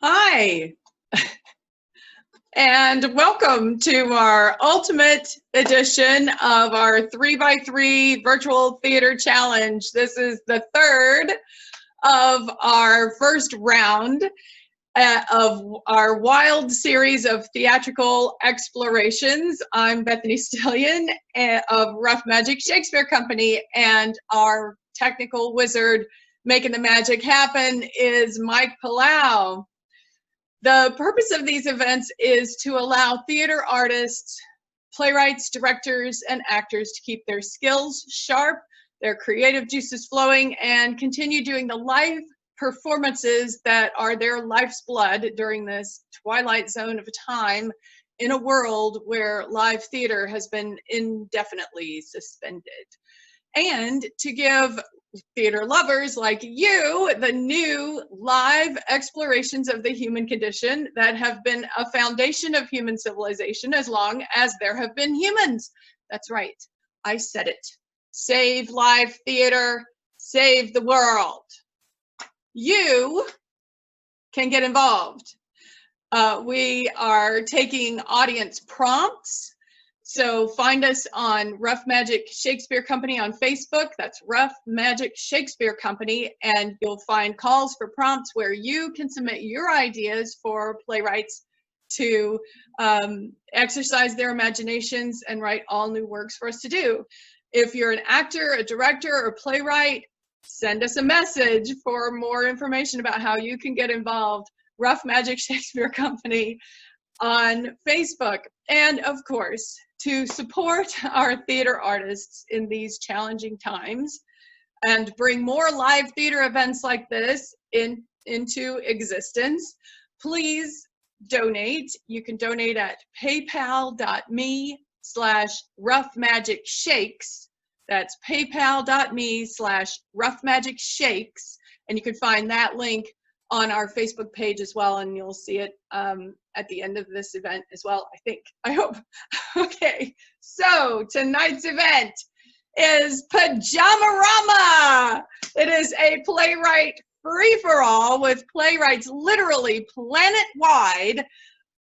Hi, and welcome to our ultimate edition of our 3x3 Virtual Theater Challenge. This is the third of our first round of our wild series of theatrical explorations. I'm Bethany Stillion of Rough Magic Shakespeare Company, and our technical wizard making the magic happen is Mike Palau. The purpose of these events is to allow theater artists, playwrights, directors, and actors to keep their skills sharp, their creative juices flowing, and continue doing the live performances that are their life's blood during this twilight zone of time in a world where live theater has been indefinitely suspended. And to give theater lovers like you the new live explorations of the human condition that have been a foundation of human civilization as long as there have been humans. That's right, I said it. Save live theater, save the world. You can get involved. We are taking audience prompts. So find us on Rough Magic Shakespeare Company on Facebook. That's Rough Magic Shakespeare Company. And you'll find calls for prompts where you can submit your ideas for playwrights to exercise their imaginations and write all new works for us to do. If you're an actor, a director, or playwright, send us a message for more information about how you can get involved. Rough Magic Shakespeare Company on Facebook. And of course, to support our theater artists in these challenging times and bring more live theater events like this into existence, please donate. You can donate at paypal.me/roughmagicshakes. That's paypal.me/roughmagicshakes. And you can find that link on our Facebook page as well, and you'll see it at the end of this event as well, I think. I hope. Okay, so tonight's event is PAJAMARAMA. It is a playwright free-for-all with playwrights literally planet-wide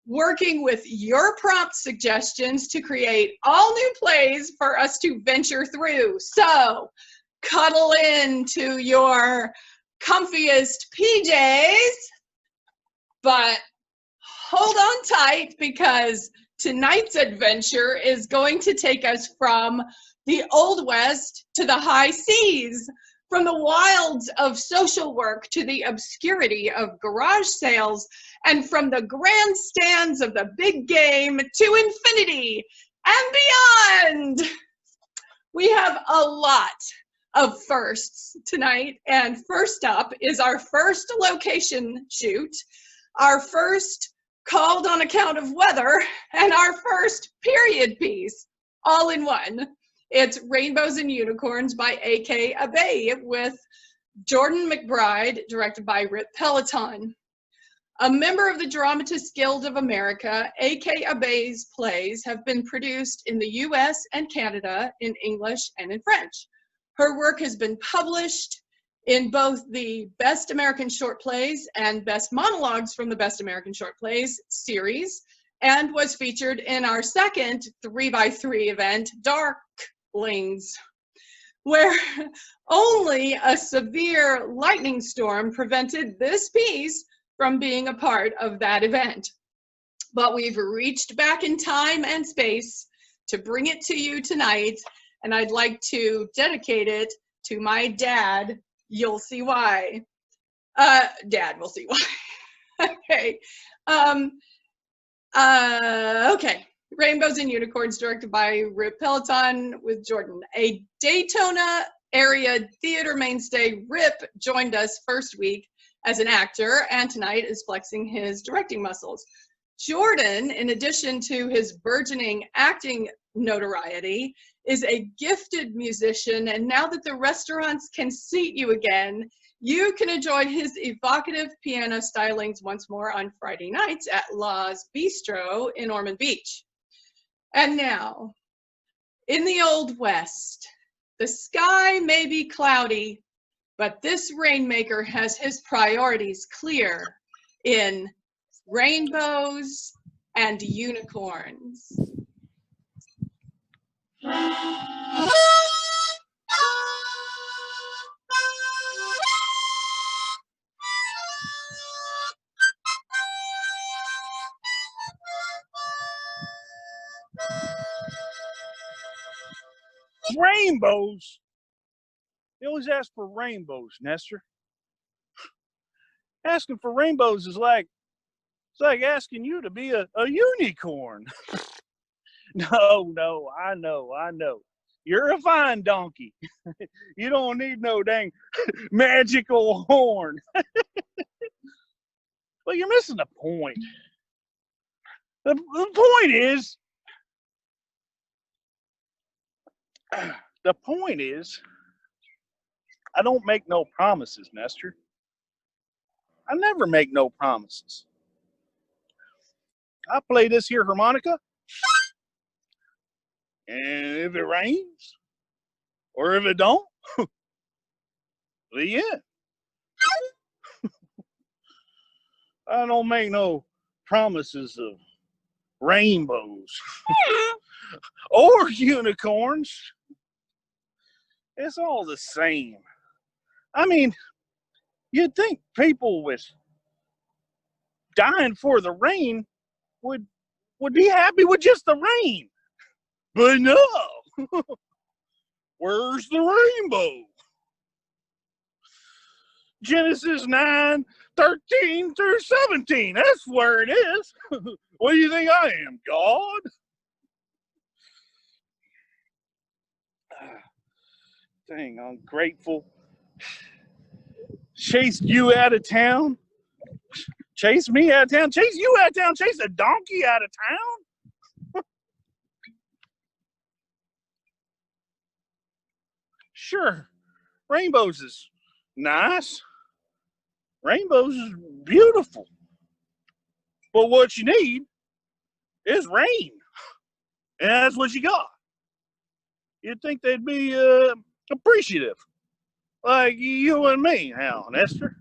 working with your prompt suggestions to create all new plays for us to venture through. So cuddle into your comfiest PJs, but hold on tight because tonight's adventure is going to take us from the Old West to the high seas, from the wilds of social work to the obscurity of garage sales, and from the grandstands of the big game to infinity and beyond. We have a lot of firsts tonight, and first up is our first location shoot, our first called on account of weather, and our first period piece all in one. It's Rainbows and Unicorns by A.K. Abbey with Jordan McBride, directed by Rip Peloton. A member of the Dramatists Guild of America, A.K. Abbey's plays have been produced in the US and Canada in English and in French. Her work has been published in both the Best American Short Plays and Best Monologues from the Best American Short Plays series, and was featured in our second 3x3 event, Darklings, where only a severe lightning storm prevented this piece from being a part of that event. But we've reached back in time and space to bring it to you tonight, and I'd like to dedicate it to my dad. You'll see why. Dad, we'll see why. Okay. Okay. Rainbows and Unicorns, directed by Rip Peloton with Jordan. A Daytona area theater mainstay, Rip joined us first week as an actor, and tonight is flexing his directing muscles. Jordan, in addition to his burgeoning acting notoriety, is a gifted musician, and now that the restaurants can seat you again, you can enjoy his evocative piano stylings once more on Friday nights at Law's Bistro in Ormond Beach. And now, in the Old West, the sky may be cloudy, but this rainmaker has his priorities clear. in rainbows and unicorns. Rainbows? They always ask for rainbows, Nestor. Asking for rainbows is like, it's like asking you to be a unicorn. No, I know. You're a fine donkey. You don't need no dang magical horn. But you're missing the point. The point is, I don't make no promises, Nestor. I never make no promises. I play this here harmonica, and if it rains, or if it don't, the end. I don't make no promises of rainbows or unicorns. It's all the same. I mean, you'd think people with dying for the rain would be happy with just the rain. But no. Where's the rainbow? Genesis 9:13 through 17. That's where it is. What do you think I am, God? Dang, ungrateful. Chased you out of town. Chase me out of town. Chase you out of town. Chase a donkey out of town. Sure, rainbows is nice. Rainbows is beautiful. But what you need is rain. And that's what you got. You'd think they'd be appreciative. Like you and me, now, Nestor.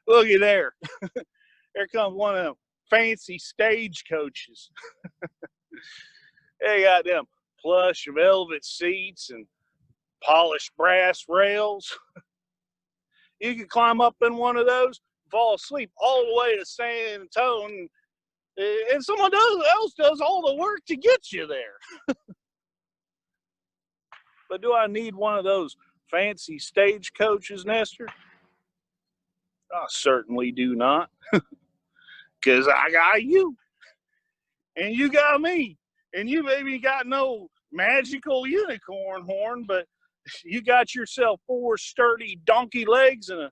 Looky there. There comes one of them fancy stagecoaches. They got them plush velvet seats and polished brass rails. You can climb up in one of those, fall asleep all the way to San Antonio, and someone else does all the work to get you there. But do I need one of those fancy stagecoaches, Nestor? I certainly do not. Because I got you, and you got me, and you maybe got no magical unicorn horn, but you got yourself 4 sturdy donkey legs and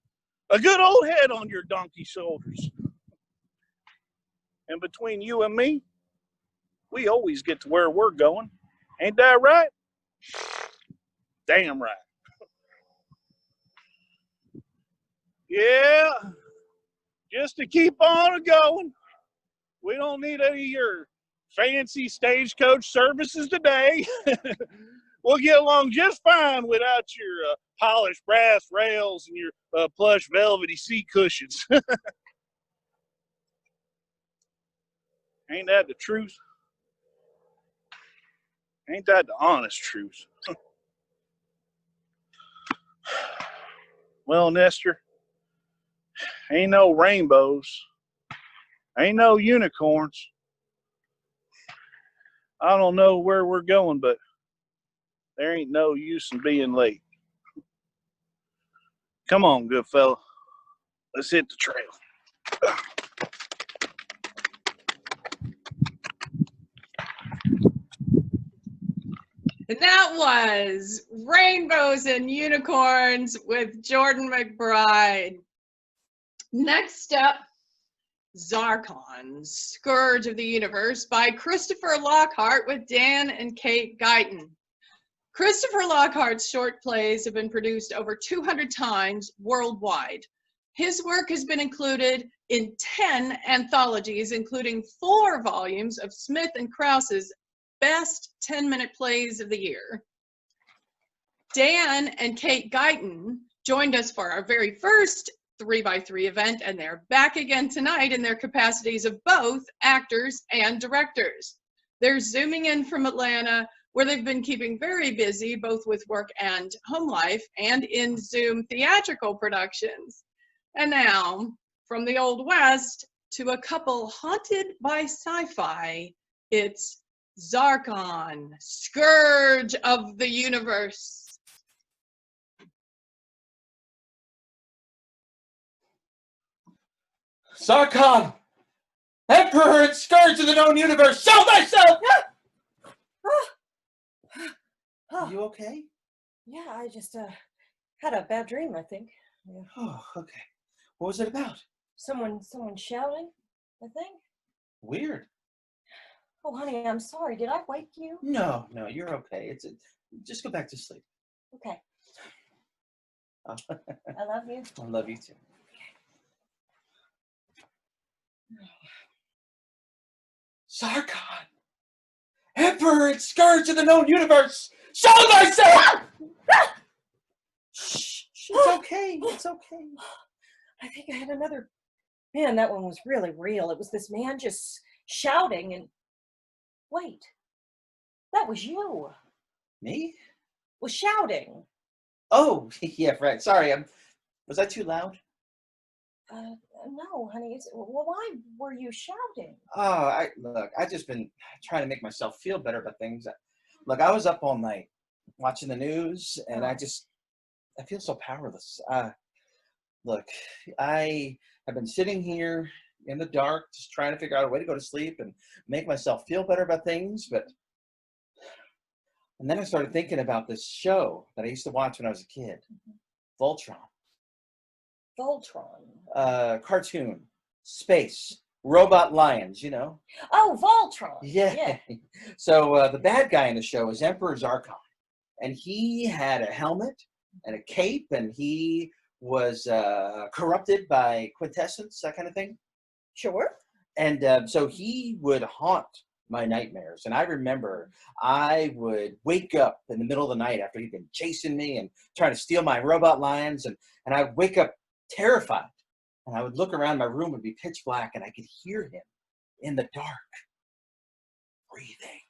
a good old head on your donkey shoulders. And between you and me, we always get to where we're going. Ain't that right? Damn right. Yeah, just to keep on going. We don't need any of your fancy stagecoach services today. We'll get along just fine without your polished brass rails and your plush velvety seat cushions. Ain't that the truth? Ain't that the honest truth? Well, Nestor, ain't no rainbows, ain't no unicorns. I don't know where we're going, but there ain't no use in being late. Come on, good fella. Let's hit the trail. And that was Rainbows and Unicorns with Jordan McBride. Next up, Zarkon, Scourge of the Universe by Christopher Lockhart with Dan and Kate Guyton. Christopher Lockhart's short plays have been produced over 200 times worldwide. His work has been included in 10 anthologies, including 4 volumes of Smith and Krause's Best 10-Minute Plays of the Year. Dan and Kate Guyton joined us for our very first 3x3 event, and they're back again tonight in their capacities of both actors and directors. They're zooming in from Atlanta, where they've been keeping very busy, both with work and home life, and in Zoom theatrical productions. And now, from the Old West to a couple haunted by sci-fi, it's Zarkon, Scourge of the Universe. Zarkon, Emperor and Scourge of the known universe, show thyself! Are you okay? Yeah, I just had a bad dream, I think. Yeah. Oh, okay. What was it about? Someone shouting, I think. Weird. Oh, honey, I'm sorry. Did I wake you? No, you're okay. Just go back to sleep. Okay. Oh. I love you. I love you too. Zarkon, Emperor and Scourge of the known universe, show thyself! Shh, it's okay, it's okay. I think I had another. Man, that one was really real. It was this man just shouting and. Wait, that was you. Me? Was shouting. Oh, yeah, right. Sorry, was I too loud? No, honey. Well, why were you shouting? Oh, I just been trying to make myself feel better about things. Look, I was up all night watching the news, and I feel so powerless. Look, I have been sitting here in the dark, just trying to figure out a way to go to sleep and make myself feel better about things, and then I started thinking about this show that I used to watch when I was a kid, Voltron. Voltron. Cartoon, space, robot lions, you know? Oh, Voltron. Yeah. So the bad guy in the show is Emperor Zarkon, and he had a helmet and a cape, and he was corrupted by quintessence, that kind of thing. Sure. And so he would haunt my nightmares. And I remember I would wake up in the middle of the night after he'd been chasing me and trying to steal my robot lions, and I'd wake up terrified. And I would look around, my room would be pitch black, and I could hear him in the dark breathing.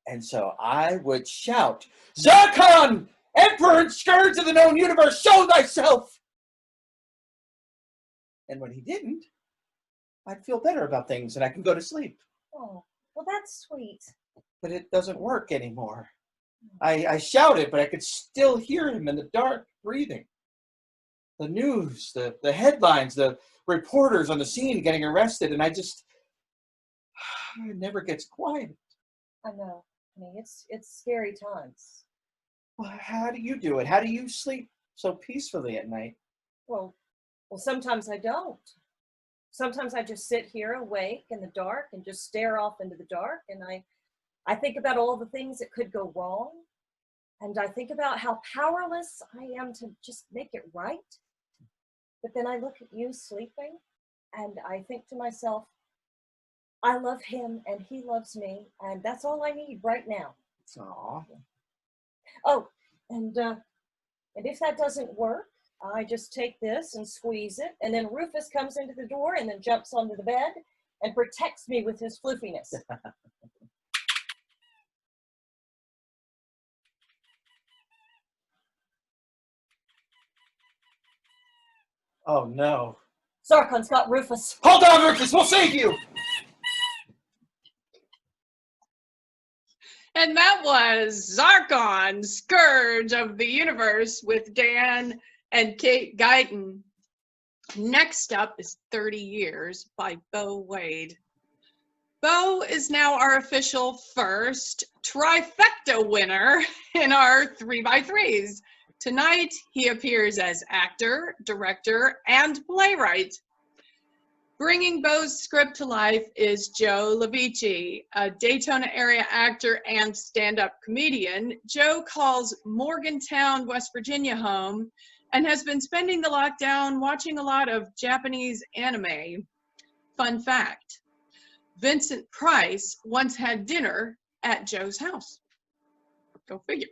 And so I would shout, Zarkon, Emperor and Scourge of the known universe, show thyself! And when he didn't, I'd feel better about things and I can go to sleep. Oh, well, that's sweet. But it doesn't work anymore. I shouted, but I could still hear him in the dark breathing. The news, the headlines, the reporters on the scene getting arrested, and it never gets quiet. I know. I mean, it's scary times. Well, how do you do it? How do you sleep so peacefully at night? Well, sometimes I don't. Sometimes I just sit here awake in the dark and just stare off into the dark, and I think about all the things that could go wrong, and I think about how powerless I am to just make it right. But then I look at you sleeping, and I think to myself, I love him and he loves me, and that's all I need right now. Aw. Oh, and if that doesn't work, I just take this and squeeze it, and then Rufus comes into the door and then jumps onto the bed and protects me with his floofiness. Oh no. Zarkon's got Rufus. Hold on, Rufus, we'll save you! And that was Zarkon, Scourge of the Universe with Dan and Kate Guyton. Next up is 30 Years by Bo Wade. Bo is now our official first trifecta winner in our 3x3s. Tonight, he appears as actor, director, and playwright. Bringing Bo's script to life is Joe Lavici, a Daytona area actor and stand-up comedian. Joe calls Morgantown, West Virginia home and has been spending the lockdown watching a lot of Japanese anime. Fun fact, Vincent Price once had dinner at Joe's house. Go figure.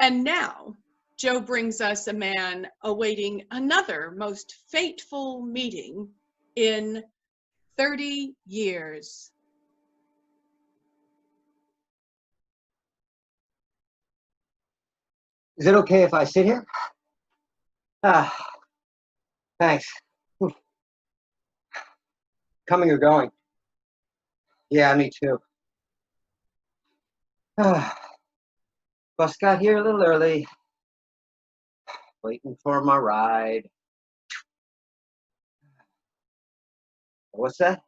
And now, Joe brings us a man awaiting another most fateful meeting in 30 years. Is it okay if I sit here? Ah, thanks. Whew. Coming or going? Yeah, me too. Ah, bus got here a little early. Waiting for my ride. What's that?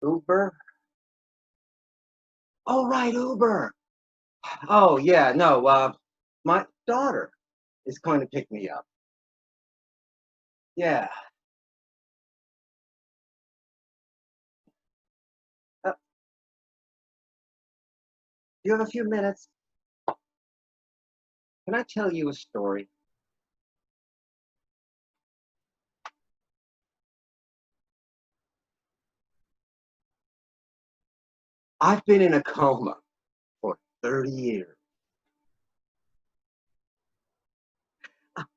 Uber? Oh, right, Uber. Oh, yeah, no, my daughter is going to pick me up. Yeah. You have a few minutes? Can I tell you a story? I've been in a coma for 30 years.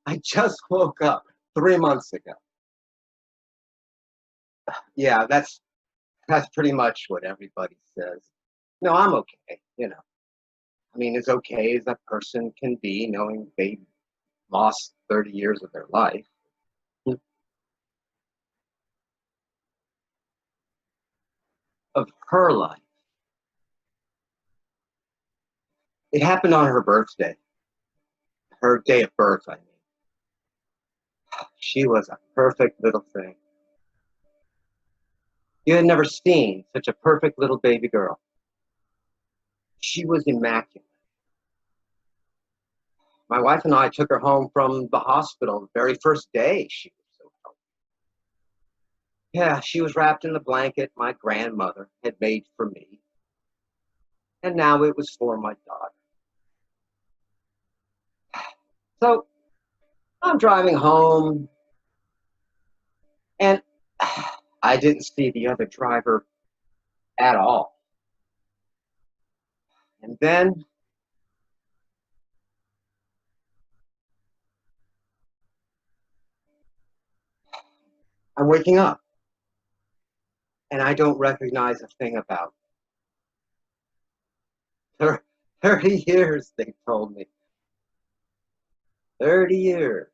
I just woke up 3 months ago. Yeah, that's pretty much what everybody says. No, I'm okay, you know. I mean, as okay as a person can be knowing they lost 30 years of their life. Of her life. It happened on her birthday. Her day of birth, I mean. She was a perfect little thing. You had never seen such a perfect little baby girl. She was immaculate. My wife and I took her home from the hospital the very first day. She was so healthy. Yeah, she was wrapped in the blanket my grandmother had made for me. And now it was for my daughter. So I'm driving home, and I didn't see the other driver at all. And then I'm waking up, and I don't recognize a thing about her. 30 years, they told me. 30 years.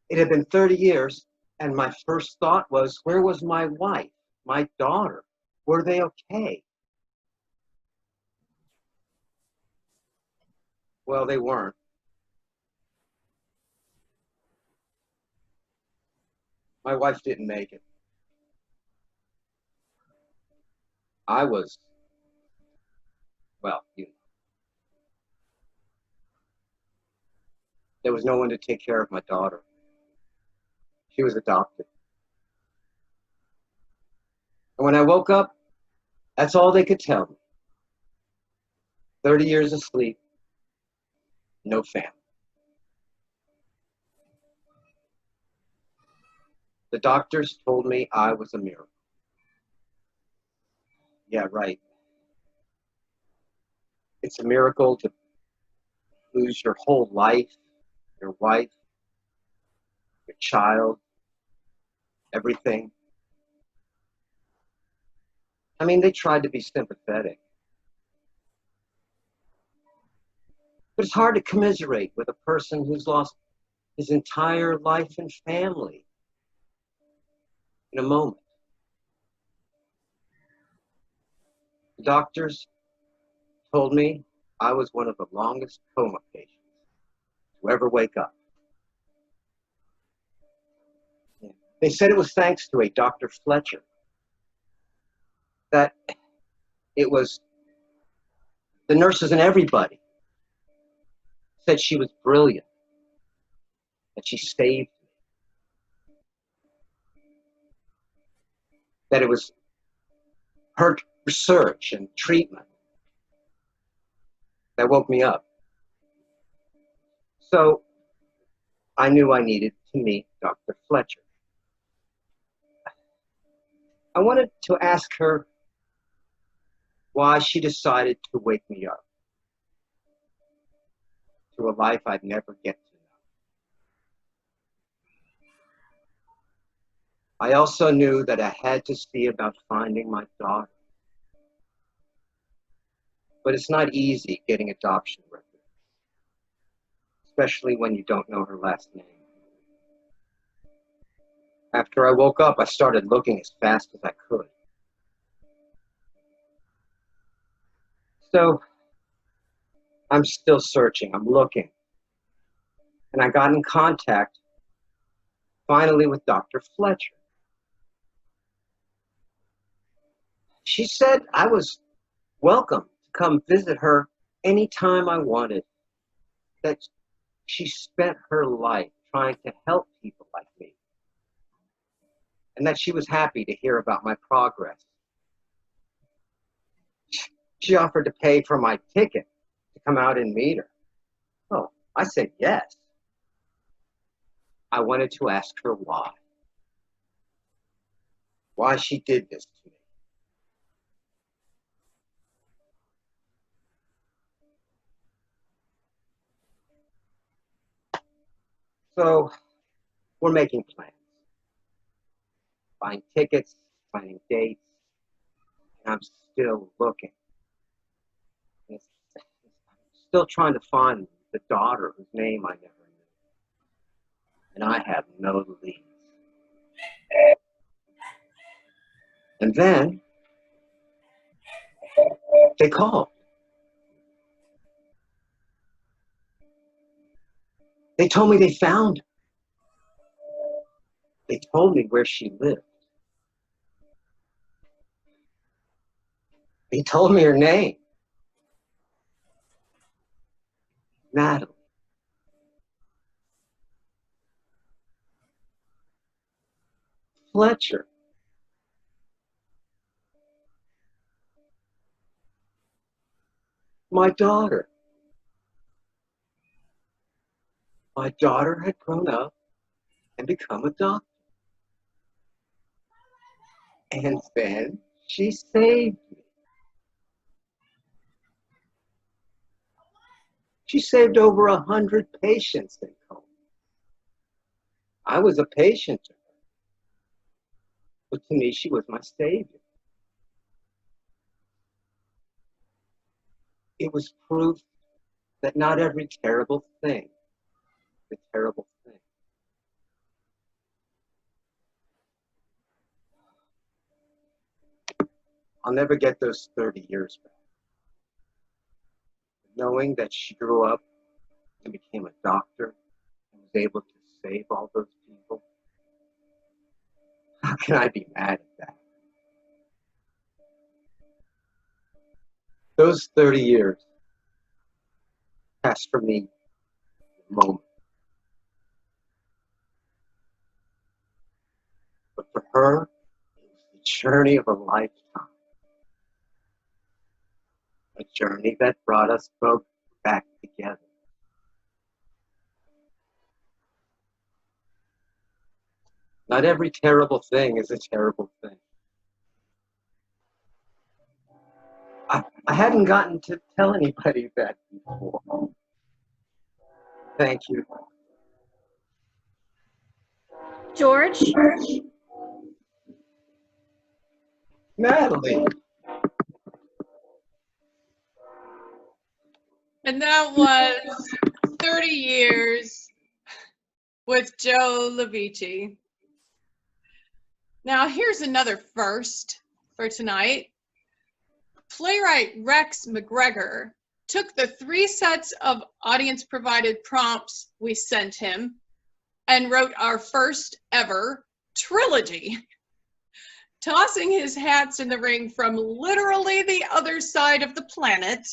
It had been 30 years, and my first thought was, where was my wife, my daughter? Were they okay? Well, they weren't. My wife didn't make it. I was, well, there was no one to take care of my daughter. She was adopted. And when I woke up, that's all they could tell me. 30 years of sleep, no family. The doctors told me I was a miracle. Yeah, right. It's a miracle to lose your whole life, your wife, your child, everything. I mean, they tried to be sympathetic. But it's hard to commiserate with a person who's lost his entire life and family in a moment. The doctors told me I was one of the longest coma patients to ever wake up. They said it was thanks to a Dr. Fletcher, that it was the nurses and everybody said she was brilliant, that she saved me, that it was her research and treatment that woke me up. So I knew I needed to meet Dr. Fletcher. I wanted to ask her why she decided to wake me up to a life I'd never get to know. I also knew that I had to see about finding my daughter. But it's not easy getting adoption records, especially when you don't know her last name. After I woke up, I started looking as fast as I could. So I'm still searching, I'm looking. And I got in contact, finally, with Dr. Fletcher. She said I was welcome to come visit her anytime I wanted, that she spent her life trying to help people like me, and that she was happy to hear about my progress. She offered to pay for my ticket to come out and meet her. Oh, I said yes. I wanted to ask her why she did this to me. So we're making plans, buying tickets, finding dates, and I'm still looking. I'm still trying to find the daughter whose name I never knew. And I have no leads. And then they called. They told me they found her. They told me where she lived. They told me her name. Natalie. Fletcher. My daughter. My daughter had grown up and become a doctor. And then she saved me. She saved over 100 patients in coma. I was a patient to her, but to me, she was my savior. It was proof that not every terrible thing is a terrible thing. I'll never get those 30 years back. Knowing that she grew up and became a doctor and was able to save all those people, how can I be mad at that? Those 30 years passed for me in a moment. But for her, it was the journey of a lifetime. A journey that brought us both back together. Not every terrible thing is a terrible thing. I hadn't gotten to tell anybody that before. Thank you. George? Natalie. And that was 30 years with Joe Levici. Now here's another first for tonight. Playwright Rex McGregor took the 3 sets of audience-provided prompts we sent him and wrote our first ever trilogy, tossing his hats in the ring from literally the other side of the planet.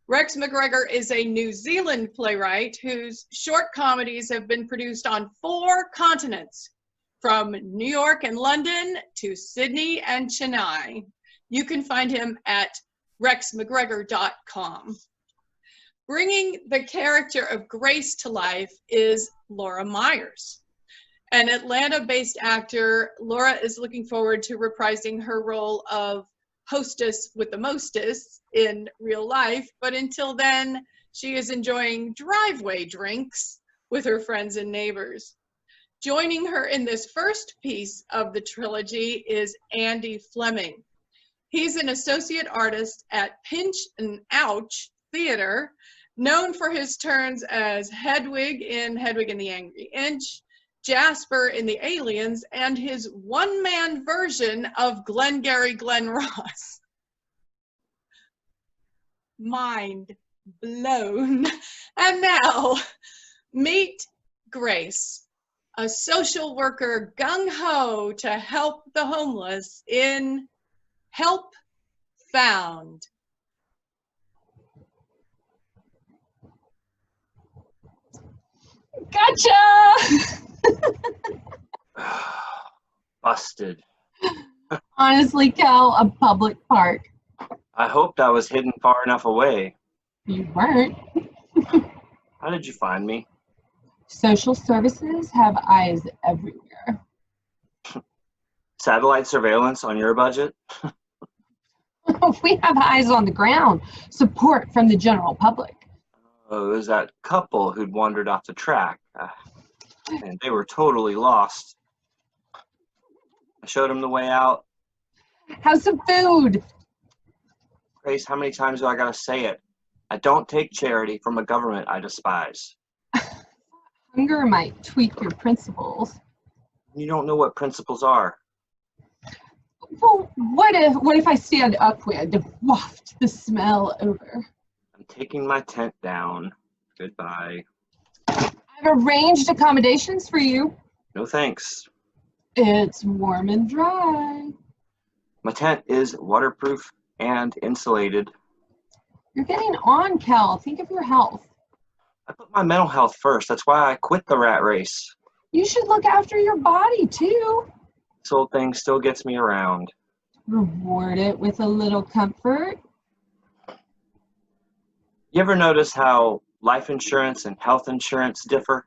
Rex McGregor is a New Zealand playwright whose short comedies have been produced on 4 continents, from New York and London to Sydney and Chennai. You can find him at rexmcgregor.com. Bringing the character of Grace to life is Laura Myers. An Atlanta-based actor, Laura is looking forward to reprising her role of hostess with the mostest in real life, but until then, she is enjoying driveway drinks with her friends and neighbors. Joining her in this first piece of the trilogy is Andy Fleming. He's an associate artist at Pinch and Ouch Theater, known for his turns as Hedwig in Hedwig and the Angry Inch, Jasper in The Aliens, and his one-man version of Glengarry Glen Ross. Mind blown. And now, meet Grace, a social worker gung-ho to help the homeless in Help Found. Gotcha! Busted. Honestly, Cal, a public park. I hoped I was hidden far enough away. You weren't. How did you find me? Social services have eyes everywhere. Satellite surveillance on your budget? We have eyes on the ground. Support from the general public. Oh, it was that couple who'd wandered off the track. And they were totally lost. I showed them the way out. How's some food? Grace, how many times do I gotta say it? I don't take charity from a government I despise. Hunger might tweak your principles. You don't know what principles are. Well, what if I stand upwind and waft the smell over? I'm taking my tent down. Goodbye. I've arranged accommodations for you. No thanks. It's warm and dry. My tent is waterproof and insulated. You're getting on, Cal. Think of your health. I put my mental health first. That's why I quit the rat race. You should look after your body, too. This old thing still gets me around. Reward it with a little comfort. You ever notice how life insurance and health insurance differ?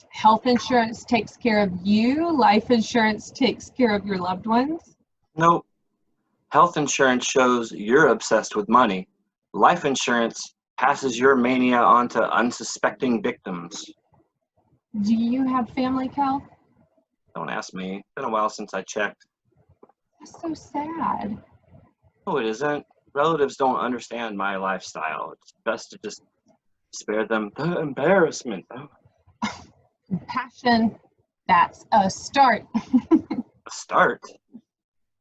Health insurance takes care of you. Life insurance takes care of your loved ones. Nope. Health insurance shows you're obsessed with money. Life insurance passes your mania on to unsuspecting victims. Do you have family, Cal? Don't ask me. It's been a while since I checked. That's so sad. No, it isn't. Relatives don't understand my lifestyle. It's best to just spare them the embarrassment. Compassion, that's a start. A start?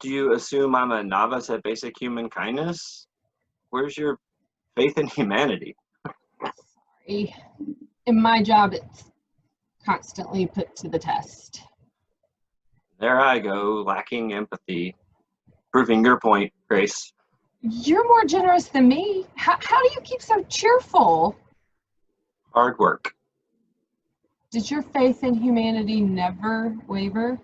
Do you assume I'm a novice at basic human kindness? Where's your faith in humanity? Sorry. In my job, it's constantly put to the test. There I go, lacking empathy. Proving your point, Grace. You're more generous than me. How do you keep so cheerful? Hard work. Did your faith in humanity never waver?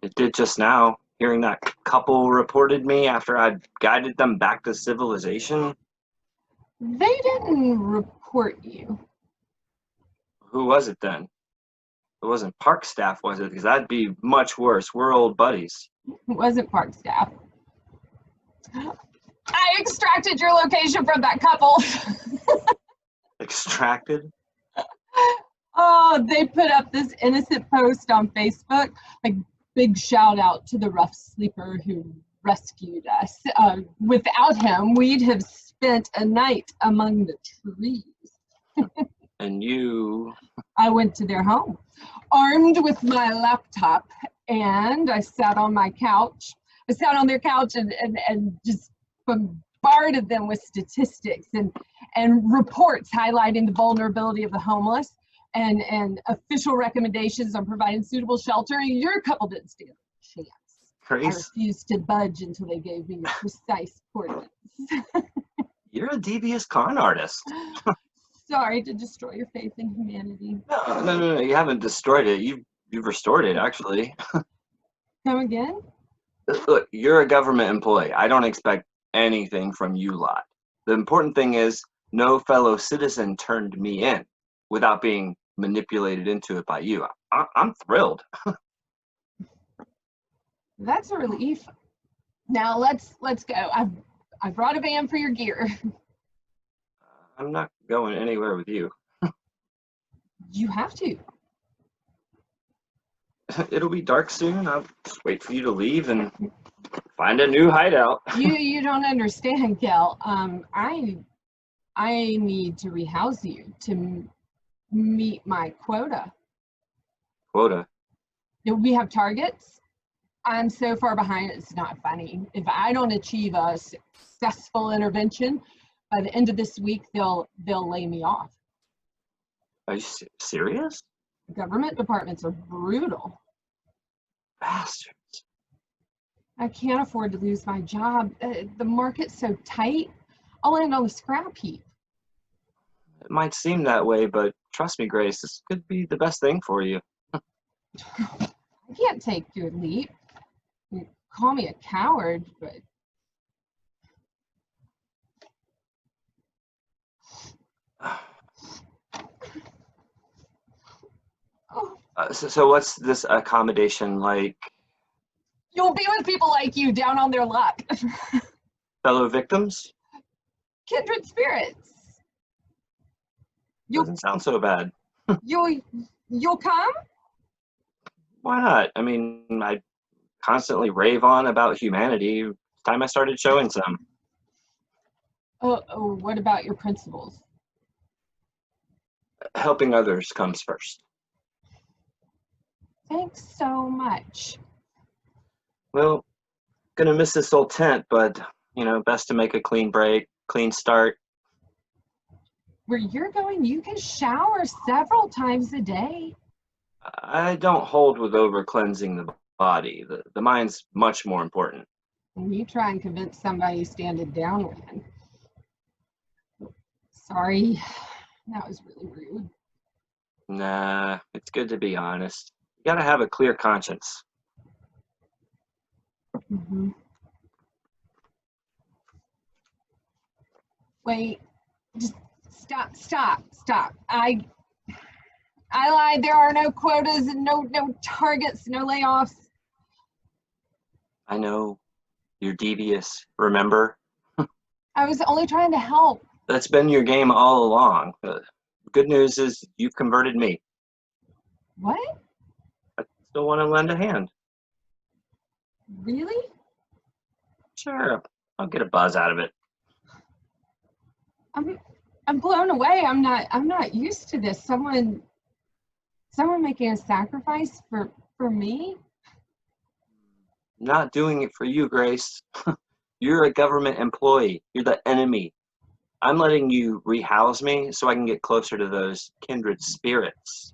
It did just now. Hearing that couple reported me after I'd guided them back to civilization. They didn't report you. Who was it then? It wasn't park staff, was it? Because that'd be much worse. We're old buddies. It wasn't park staff. I extracted your location from that couple. Extracted? Oh, they put up this innocent post on Facebook, like big shout out to the rough sleeper who rescued us. Without him, we'd have spent a night among the trees. And you? I went to their home, armed with my laptop, and I sat on my couch. I sat on their couch and just bombarded them with statistics and reports highlighting the vulnerability of the homeless and official recommendations on providing suitable shelter. Your couple didn't stand a chance. Grace, I refused to budge until they gave me precise coordinates. you're a devious con artist. Sorry to destroy your faith in humanity. No, you haven't destroyed it. You've restored it, actually. Come again? Look, you're a government employee. I don't expect anything from you lot. The important thing is no fellow citizen turned me in without being manipulated into it by you. I'm thrilled. That's a relief. Now let's go. I brought a van for your gear. I'm not going anywhere with you. You have to. It'll be dark soon. I'll just wait for you to leave and find a new hideout. You don't understand, Kel. I need to rehouse you to meet my quota. Quota? We have targets. I'm so far behind, it's not funny. If I don't achieve a successful intervention, by the end of this week, they'll lay me off. Are you serious? Government departments are brutal. Bastards. I can't afford to lose my job. The market's so tight, I'll end on the scrap heap. It might seem that way, but trust me, Grace, this could be the best thing for you. I can't take your leap. You call me a coward, but So what's this accommodation like? you'll be with people like you down on their luck. Fellow victims? Kindred spirits. You'll Doesn't sound so bad. you'll come? Why not? I mean, I constantly rave on about humanity. It's time I started showing some. Oh, what about your principles? Helping others comes first. Thanks so much. Well, gonna miss this old tent, but, you know, best to make a clean break, clean start. Where you're going, you can shower several times a day. I don't hold with over cleansing the body. The mind's much more important. And you try and convince somebody standing downwind. Sorry, that was really rude. Nah, it's good to be honest. You gotta have a clear conscience. Mm-hmm. Wait, just stop. I lied. There are no quotas and no targets, no layoffs. I know you're devious, remember? I was only trying to help. That's been your game all along. Good news is you've converted me. What? I still want to lend a hand. Really? Sure, I'll get a buzz out of it. I'm blown away. I'm not used to this. Someone making a sacrifice for me? Not doing it for you, Grace. You're a government employee. You're the enemy. I'm letting you rehouse me so I can get closer to those kindred spirits.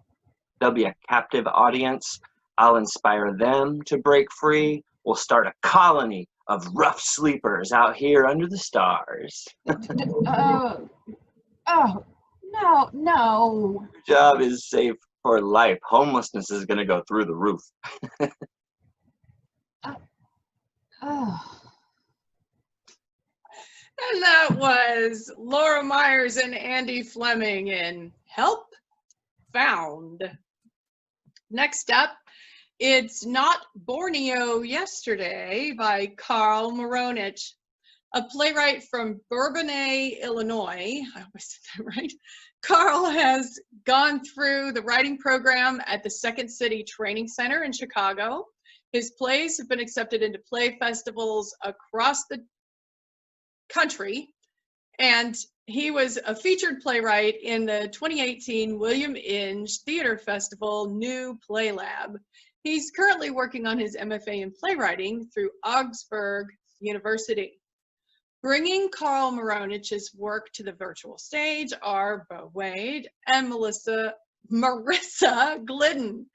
There'll be a captive audience. I'll inspire them to break free. We'll start a colony of rough sleepers out here under the stars. Oh, no. Your job is safe for life. Homelessness is going to go through the roof. Oh. And that was Laura Myers and Andy Fleming in Help Found. Next up, It's Not Borneo Yesterday by Carl Maronich, a playwright from Bourbonnais, Illinois. I hope I said that right. Carl has gone through the writing program at the Second City Training Center in Chicago. His plays have been accepted into play festivals across the country, and he was a featured playwright in the 2018 William Inge Theater Festival New Play Lab. He's currently working on his MFA in playwriting through Augsburg University. Bringing Carl Maronich's work to the virtual stage are Bo Wade and Marissa Glidden.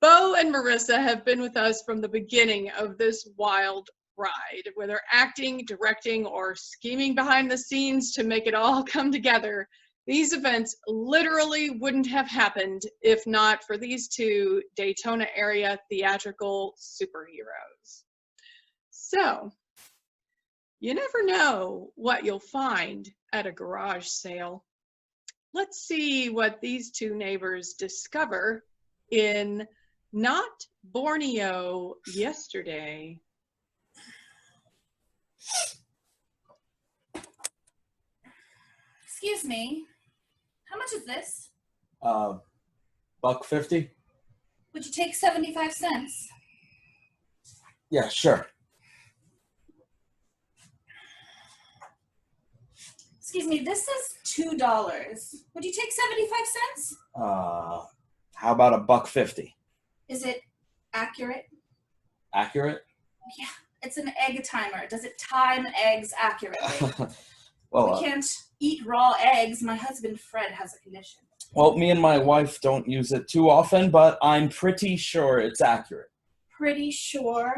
Bo and Marissa have been with us from the beginning of this wild ride, whether acting, directing, or scheming behind the scenes to make it all come together. These events literally wouldn't have happened if not for these two Daytona area theatrical superheroes. So, You never know what you'll find at a garage sale. Let's see what these two neighbors discover in Not Borneo Yesterday. Excuse me, how much is this? $1.50? Would you take 75 cents? Yeah, sure. Excuse me, this is $2. Would you take 75 cents? How about $1.50? Is it accurate? Accurate? Yeah, it's an egg timer. Does it time eggs accurately? Well, We can't eat raw eggs. My husband Fred has a condition. well, me and my wife don't use it too often, but I'm pretty sure it's accurate. Pretty sure.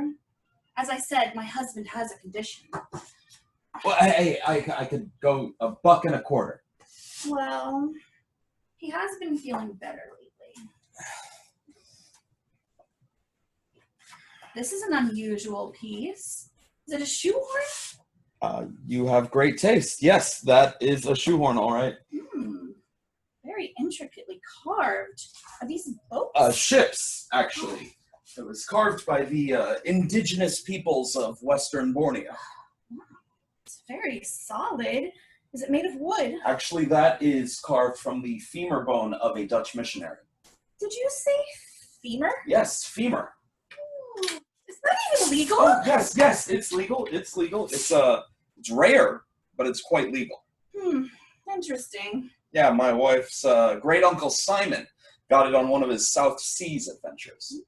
As I said, my husband has a condition. Well, I could go $1.25. Well, he has been feeling better lately. This is an unusual piece. Is it a shoehorn? You have great taste. Yes, that is a shoehorn, all right. Very intricately carved. Are these boats? Ships, actually. It was carved by the indigenous peoples of Western Borneo. It's very solid. Is it made of wood? Actually, that is carved from the femur bone of a Dutch missionary. Did you say femur? Yes, femur. Is that even legal? Oh, yes, it's legal. It's legal. It's rare, but it's quite legal. Interesting. Yeah, my wife's great uncle Simon got it on one of his South Seas adventures.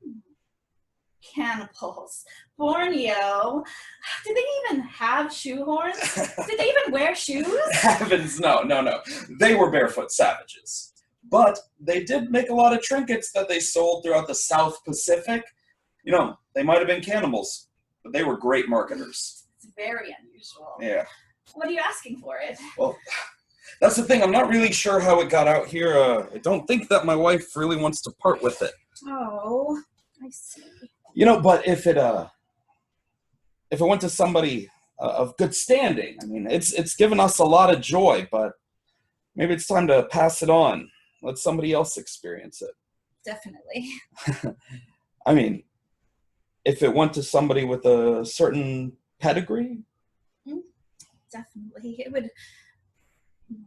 Cannibals. Borneo. Did they even have shoehorns? Did they even wear shoes? Heavens, no. They were barefoot savages. But they did make a lot of trinkets that they sold throughout the South Pacific. You know, they might have been cannibals, but they were great marketers. It's very unusual. Yeah. What are you asking for it? Well, that's the thing. I'm not really sure how it got out here. I don't think that my wife really wants to part with it. Oh, I see. You know, but if it went to somebody of good standing, I mean, it's given us a lot of joy, but maybe it's time to pass it on. Let somebody else experience it. Definitely. I mean, if it went to somebody with a certain pedigree? Definitely. It would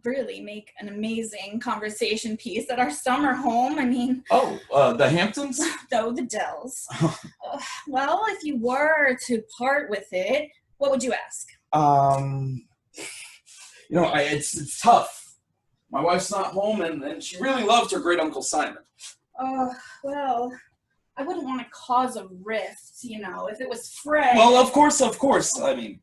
really make an amazing conversation piece at our summer home. I mean... Oh, the Hamptons? No, the Dells. Well, if you were to part with it, what would you ask? You know, it's tough. My wife's not home, and she really loved her great Uncle Simon. Well, I wouldn't want to cause a rift, you know, if it was Fred. Well, of course. I mean,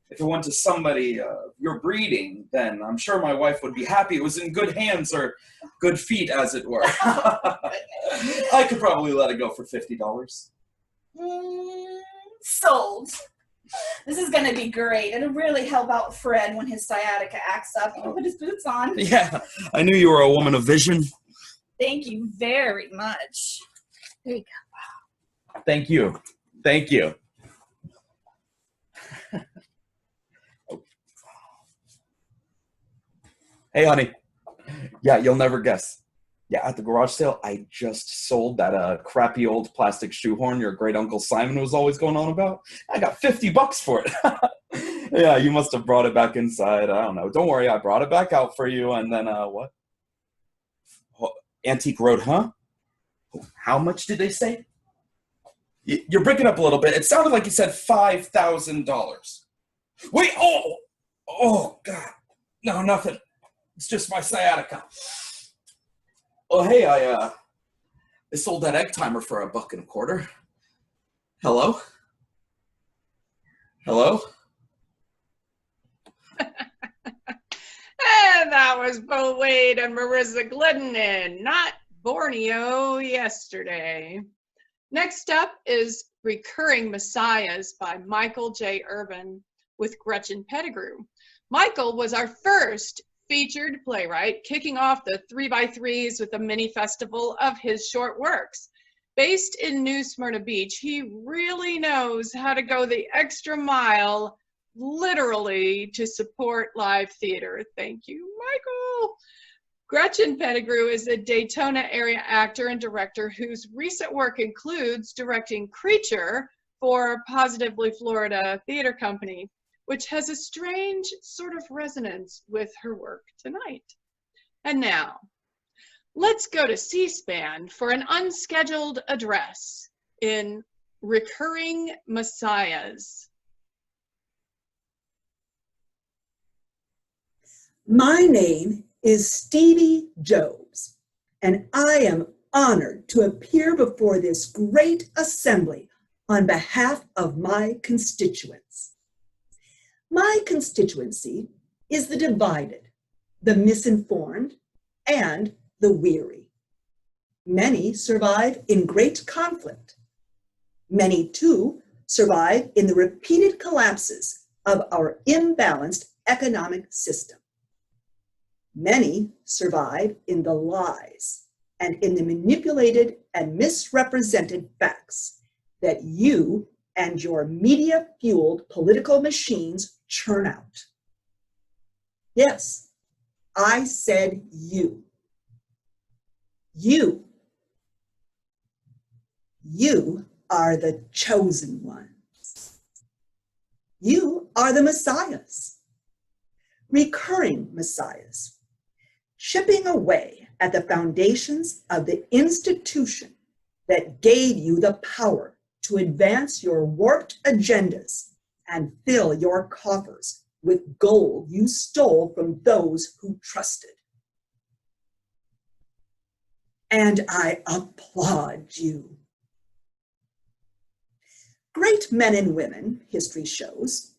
if it went to somebody your breeding, then I'm sure my wife would be happy it was in good hands or good feet, as it were. I could probably let it go for $50. Sold. This is going to be great. It'll really help out Fred when his sciatica acts up. He can put his boots on. Yeah, I knew you were a woman of vision. Thank you very much. There you go. Thank you. Thank you. Hey, honey. Yeah, you'll never guess. Yeah, at the garage sale, I just sold that crappy old plastic shoehorn your great Uncle Simon was always going on about. I got $50 for it. Yeah, you must have brought it back inside. I don't know. Don't worry, I brought it back out for you. And then, what? Antique Road, huh? How much did they say? You're breaking up a little bit. It sounded like you said $5,000. Wait, oh, God. No, nothing. It's just my sciatica. Oh, hey, I sold that egg timer for $1.25. Hello? Hello? And that was Bo Wade and Marissa Glidden in Not Borneo Yesterday. Next up is Recurring Messiahs by Michael J. Urban with Gretchen Pettigrew. Michael was our first featured playwright, kicking off the 3x3s with a mini festival of his short works. Based in New Smyrna Beach, he really knows how to go the extra mile literally to support live theater. Thank you, Michael. Gretchen Pettigrew is a Daytona area actor and director whose recent work includes directing Creature for Positively Florida Theater Company, which has a strange sort of resonance with her work tonight. And now, let's go to C-SPAN for an unscheduled address in Recurring Messiahs. My name is Stevie Jobs, and I am honored to appear before this great assembly on behalf of my constituents. My constituency is the divided, the misinformed, and the weary. Many survive in great conflict. Many, too, survive in the repeated collapses of our imbalanced economic system. Many survive in the lies and in the manipulated and misrepresented facts that you and your media-fueled political machines churn out. Yes, I said you. You. You are the chosen ones. You are the messiahs, recurring messiahs, chipping away at the foundations of the institution that gave you the power to advance your warped agendas and fill your coffers with gold you stole from those who trusted. And I applaud you. Great men and women, history shows,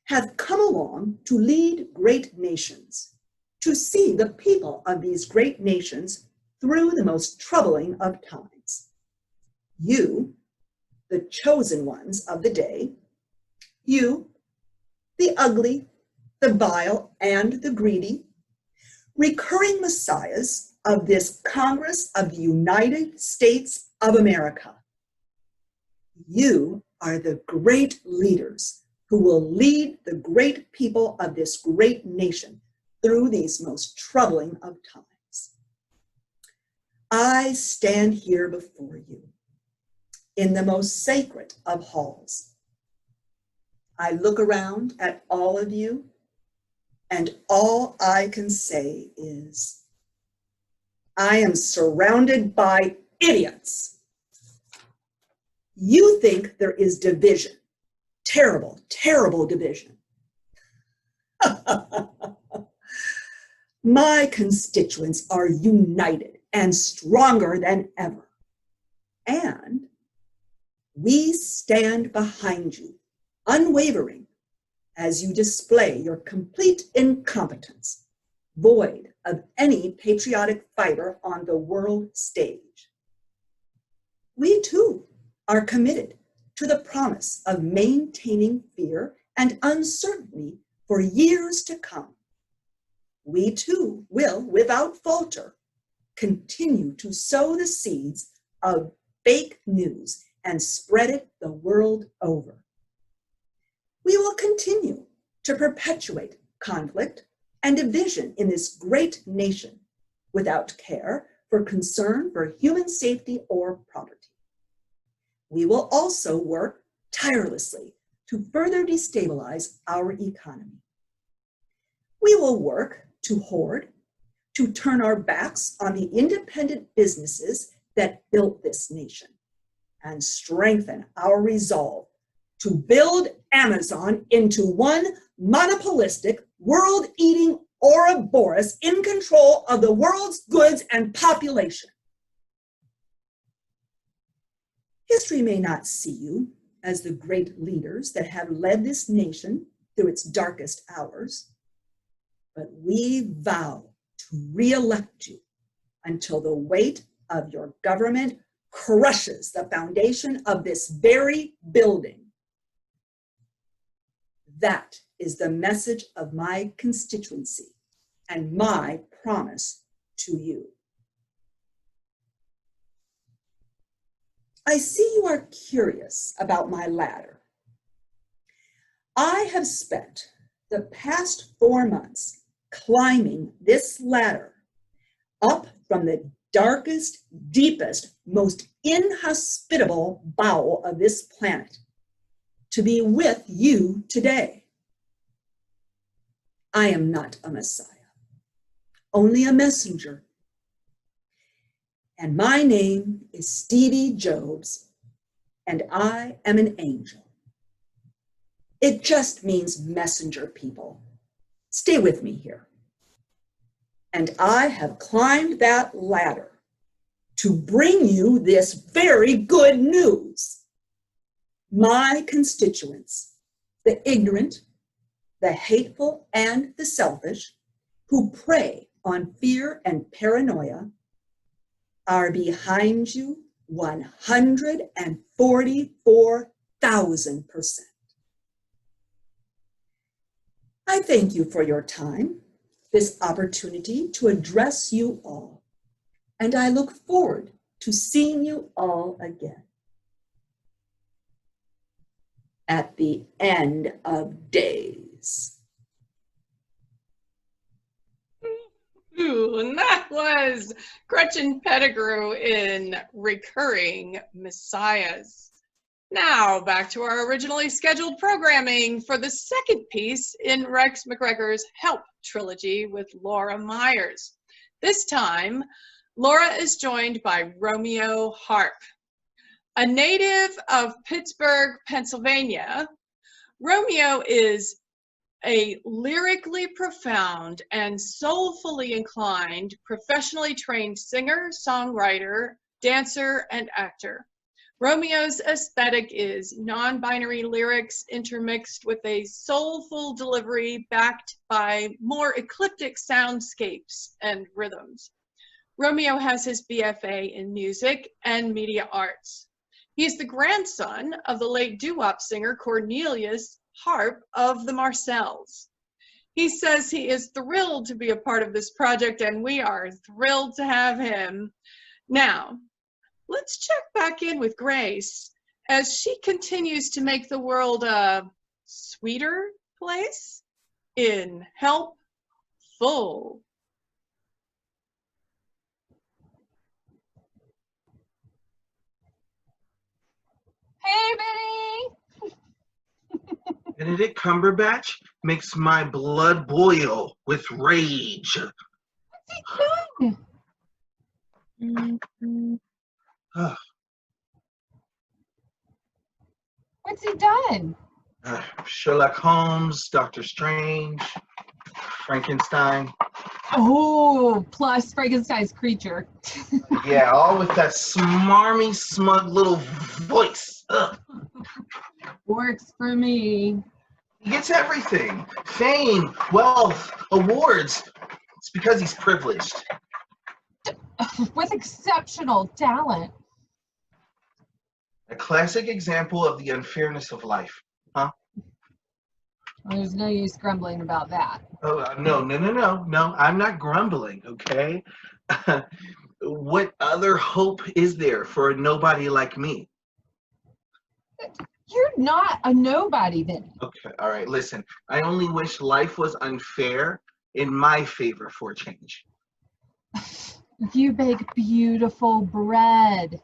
have come along to lead great nations, to see the people of these great nations through the most troubling of times. You, the chosen ones of the day, you, the ugly, the vile, and the greedy, recurring messiahs of this Congress of the United States of America. You are the great leaders who will lead the great people of this great nation through these most troubling of times. I stand here before you in the most sacred of halls. I look around at all of you, and all I can say is, I am surrounded by idiots. You think there is division, terrible, terrible division. My constituents are united and stronger than ever. And we stand behind you, unwavering, as you display your complete incompetence, void of any patriotic fiber on the world stage. We too are committed to the promise of maintaining fear and uncertainty for years to come. We too will, without falter, continue to sow the seeds of fake news and spread it the world over. We will continue to perpetuate conflict and division in this great nation without care for concern for human safety or property. We will also work tirelessly to further destabilize our economy. We will work to hoard, to turn our backs on the independent businesses that built this nation, and strengthen our resolve to build Amazon into one monopolistic, world-eating Ouroboros in control of the world's goods and population. History may not see you as the great leaders that have led this nation through its darkest hours, but we vow to re-elect you until the weight of your government crushes the foundation of this very building. That is the message of my constituency and my promise to you. I see you are curious about my ladder. I have spent the past 4 months climbing this ladder up from the darkest, deepest, most inhospitable bowel of this planet to be with you today. I am not a Messiah, only a messenger. And my name is Stevie Jobs, and I am an angel. It just means messenger, people. Stay with me here. And I have climbed that ladder to bring you this very good news. My constituents, the ignorant, the hateful, and the selfish, who prey on fear and paranoia, are behind you 144,000%. I thank you for your time, this opportunity to address you all, and I look forward to seeing you all again at the end of days. Ooh, and that was Gretchen Pettigrew in Recurring Messiahs. Now back to our originally scheduled programming for the second piece in Rex McGregor's Help trilogy with Laura Myers. This time, Laura is joined by Romeo Harp. A native of Pittsburgh, Pennsylvania, Romeo is a lyrically profound and soulfully inclined, professionally trained singer, songwriter, dancer, and actor. Romeo's aesthetic is non-binary lyrics intermixed with a soulful delivery backed by more eclectic soundscapes and rhythms. Romeo has his BFA in music and media arts. He is the grandson of the late doo-wop singer Cornelius Harp of the Marcells. He says he is thrilled to be a part of this project, and we are thrilled to have him. Now, let's check back in with Grace as she continues to make the world a sweeter place in Help Full. Hey, Benny! Benedict Cumberbatch makes my blood boil with rage. What's he done? What's he done? Sherlock Holmes, Doctor Strange, Frankenstein. Oh, plus Frankenstein's creature. Yeah, all with that smarmy, smug little voice. Ugh. Works for me. He gets everything. Fame, wealth, awards. It's because he's privileged. With exceptional talent. A classic example of the unfairness of life, huh? Well, there's no use grumbling about that. Oh, no, I'm not grumbling, okay? What other hope is there for a nobody like me? You're not a nobody then. Okay, all right, listen. I only wish life was unfair in my favor for a change. You bake beautiful bread.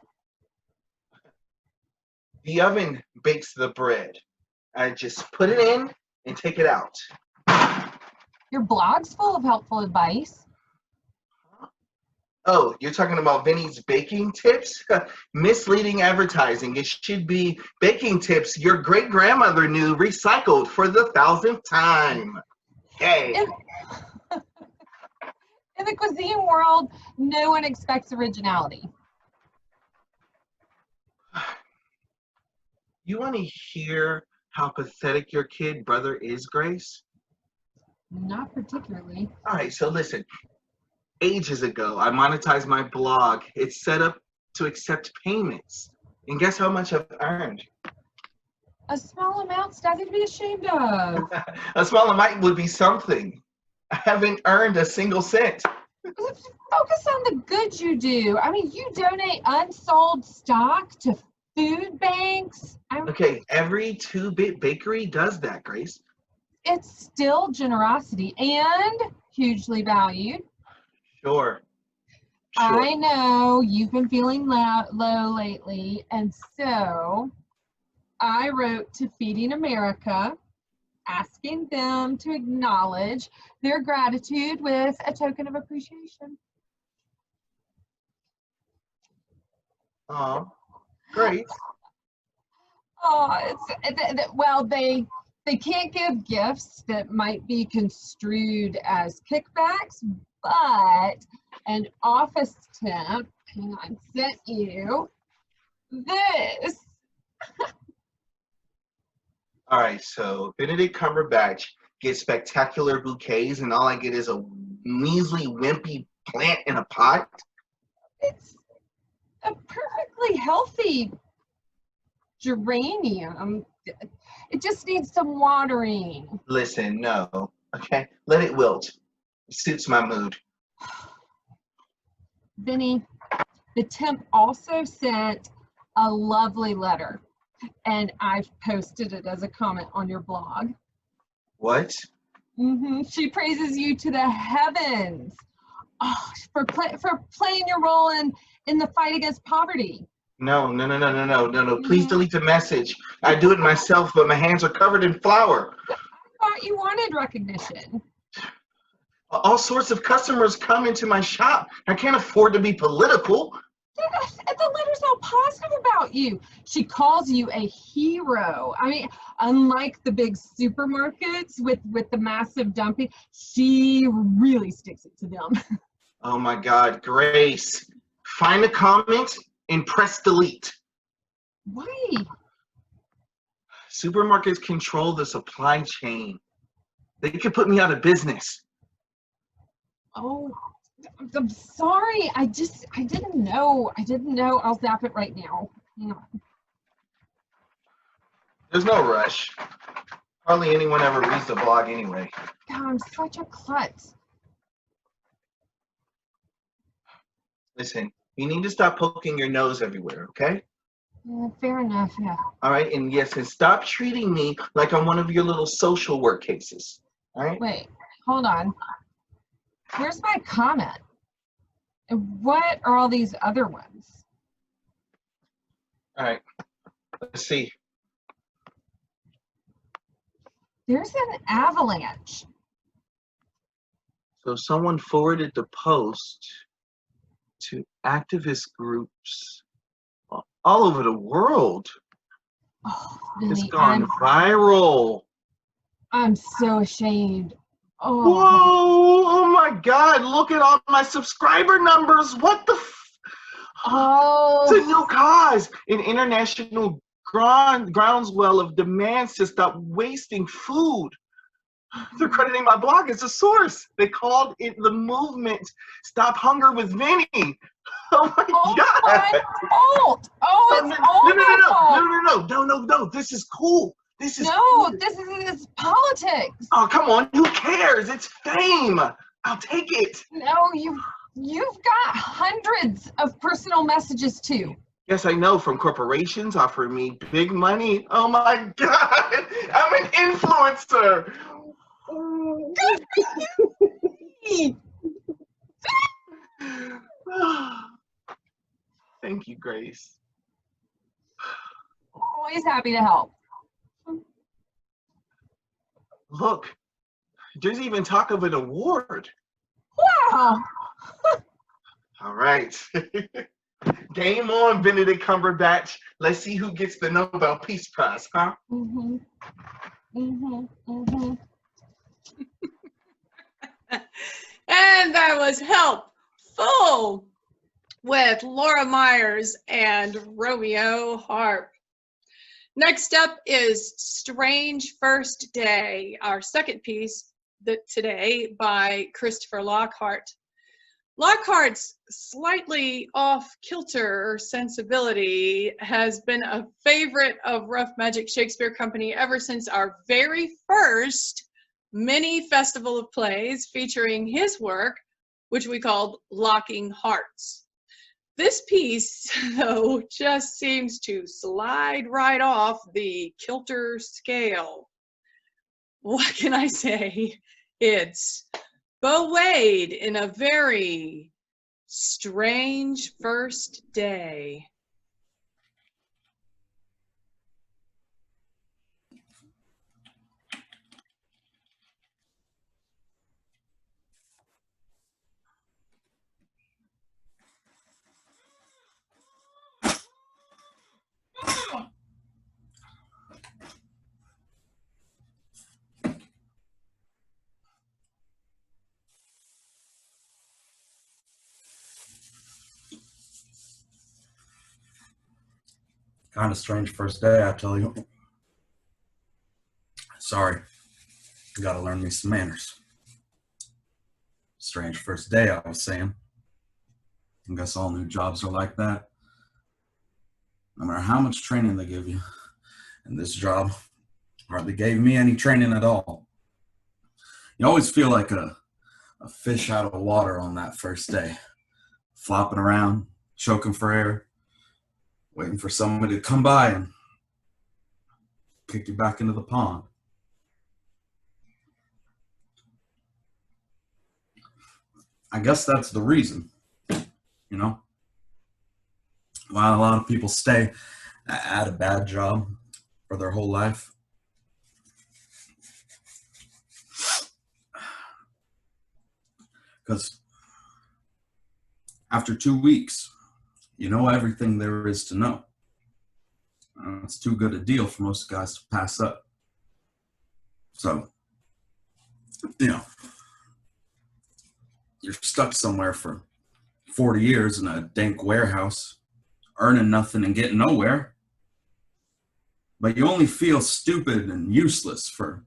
The oven bakes the bread. I just put it in and take it out. Your blog's full of helpful advice. Oh, you're talking about Vinny's baking tips? Misleading advertising. It should be baking tips your great-grandmother knew recycled for the 1,000th time. Hey. In the cuisine world, no one expects originality. You want to hear how pathetic your kid brother is, Grace? Not particularly. All right, so listen. Ages ago, I monetized my blog. It's set up to accept payments. And guess how much I've earned? A small amount's nothing to be ashamed of. A small amount would be something. I haven't earned a single cent. Focus on the good you do. I mean, you donate unsold stock to food banks. Okay, every 2-bit bakery does that, Grace. It's still generosity and hugely valued. Sure. I know you've been feeling low lately, and so I wrote to Feeding America, asking them to acknowledge their gratitude with a token of appreciation. Oh, great. Oh, well, they can't give gifts that might be construed as kickbacks, but an office temp, hang on, sent you this. All right, so Benedict Cumberbatch gets spectacular bouquets, and all I get is a measly, wimpy plant in a pot. It's a perfectly healthy geranium. It just needs some watering. Listen, no, okay? Let it wilt. It suits my mood. Benny, the temp also sent a lovely letter, and I've posted it as a comment on your blog. What? She praises you to the heavens for playing your role in the fight against poverty. No. Please delete the message. I do it myself, but my hands are covered in flour. I thought you wanted recognition. All sorts of customers come into my shop. I can't afford to be political. The letter's all positive about you. She calls you a hero. I mean, unlike the big supermarkets with the massive dumping, she really sticks it to them. Oh my God, Grace. Find a comment and press delete. Why? Supermarkets control the supply chain. They could put me out of business. Oh, I'm sorry. I didn't know. I'll zap it right now. Hang on. There's no rush. Hardly anyone ever reads the blog anyway. God, I'm such a klutz. Listen, you need to stop poking your nose everywhere, okay? Yeah, fair enough, yeah. All right, and yes, and stop treating me like I'm one of your little social work cases, all right? Wait, hold on. Where's my comment? And what are all these other ones? All right, let's see. There's an avalanche. So someone forwarded the post to activist groups all over the world. Oh, It's Vinny, gone viral. I'm so ashamed. Oh. Whoa, oh my God, look at all my subscriber numbers. What the Oh. It's a new cause, an international groundswell of demands to stop wasting food. They're crediting my blog as a source. They called it the movement Stop Hunger with Vinny. Oh my God. My fault. Oh, it's all my fault. No. This is cool. This is this is politics. Oh, come on. Who cares? It's fame. I'll take it. No, you've got hundreds of personal messages too. Yes, I know, from corporations offering me big money. Oh my God. I'm an influencer. Good for you. Thank you, Grace. Always happy to help. Look, there's even talk of an award. Wow. All right. Game on, Benedict Cumberbatch. Let's see who gets the Nobel Peace Prize, huh? And that was Helpful with Laura Myers and Romeo Harp. Next up is Strange First Day, our second piece today by Christopher Lockhart. Lockhart's slightly off-kilter sensibility has been a favorite of Rough Magic Shakespeare Company ever since our very first mini festival of plays featuring his work, which we called Locking Hearts. This piece, though, just seems to slide right off the kilter scale. What can I say? It's buoyed in a very strange first day. Kind of strange first day, I tell you. Sorry, gotta learn me some manners. Strange first day, I was saying. I guess all new jobs are like that. No matter how much training they give you, and this job hardly gave me any training at all. You always feel like a fish out of water on that first day, flopping around, choking for air, waiting for somebody to come by and kick you back into the pond. I guess that's the reason, you know, why a lot of people stay at a bad job for their whole life. Because after 2 weeks, you know everything there is to know. It's too good a deal for most guys to pass up. So, you know, you're stuck somewhere for 40 years in a dank warehouse, earning nothing and getting nowhere. But you only feel stupid and useless for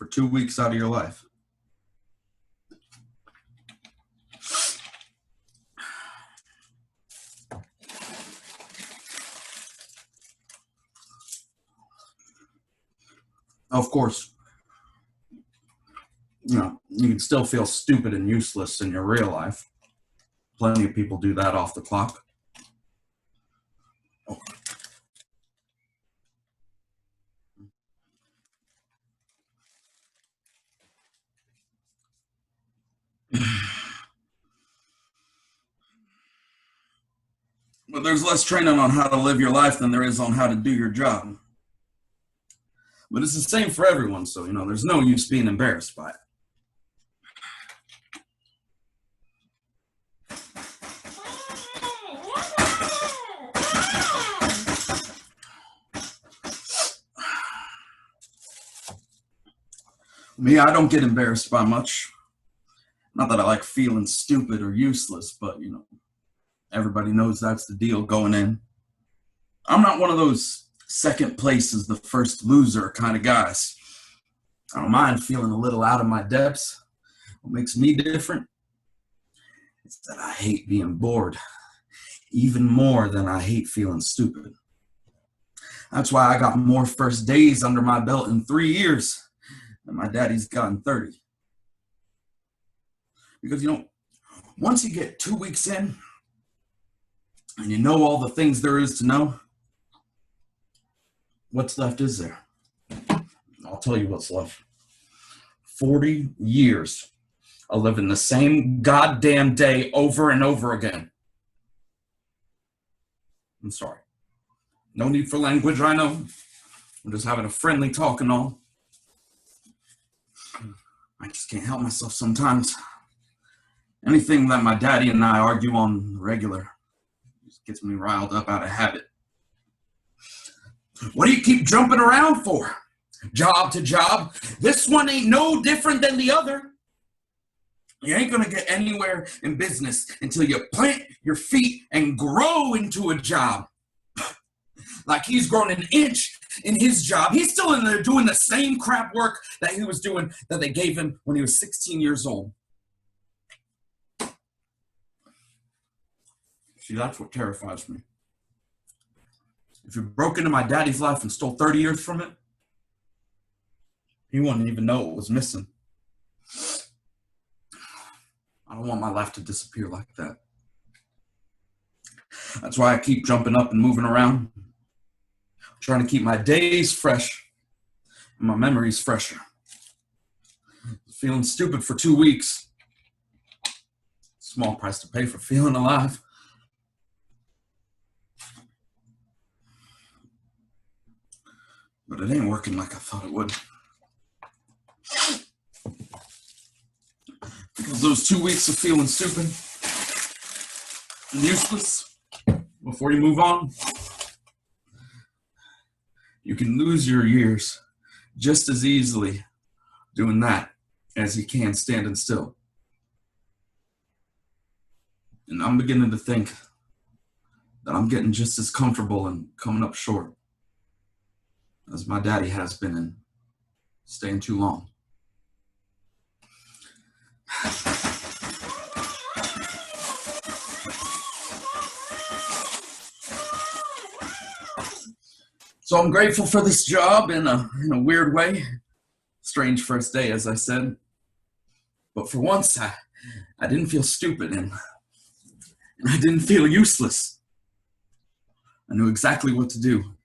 2 weeks out of your life. Of course, you know, you can still feel stupid and useless in your real life. Plenty of people do that off the clock. Oh. But there's less training on how to live your life than there is on how to do your job. But it's the same for everyone, so, you know, there's no use being embarrassed by it. Me, I don't get embarrassed by much. Not that I like feeling stupid or useless, but, you know, everybody knows that's the deal going in. I'm not one of those second place is the first loser kind of guys. I don't mind feeling a little out of my depths. What makes me different is that I hate being bored, even more than I hate feeling stupid. That's why I got more first days under my belt in 3 years than my daddy's gotten 30. Because, you know, once you get 2 weeks in and you know all the things there is to know, what's left is there? I'll tell you what's left. 40 years of living the same goddamn day over and over again. I'm sorry. No need for language, I know. I'm just having a friendly talk and all. I just can't help myself sometimes. Anything that my daddy and I argue on regular just gets me riled up out of habit. What do you keep jumping around for? Job to job. This one ain't no different than the other. You ain't gonna get anywhere in business until you plant your feet and grow into a job. Like he's grown an inch in his job. He's still in there doing the same crap work that he was doing that they gave him when he was 16 years old. See, that's what terrifies me. If you broke into my daddy's life and stole 30 years from it, he wouldn't even know it was missing. I don't want my life to disappear like that. That's why I keep jumping up and moving around, trying to keep my days fresh and my memories fresher. Feeling stupid for 2 weeks. Small price to pay for feeling alive. But it ain't working like I thought it would. Because those 2 weeks of feeling stupid and useless, before you move on, you can lose your years just as easily doing that as you can standing still. And I'm beginning to think that I'm getting just as comfortable and coming up short as my daddy has been in staying too long. So I'm grateful for this job in a weird way. Strange first day, as I said. But for once, I didn't feel stupid and I didn't feel useless. I knew exactly what to do.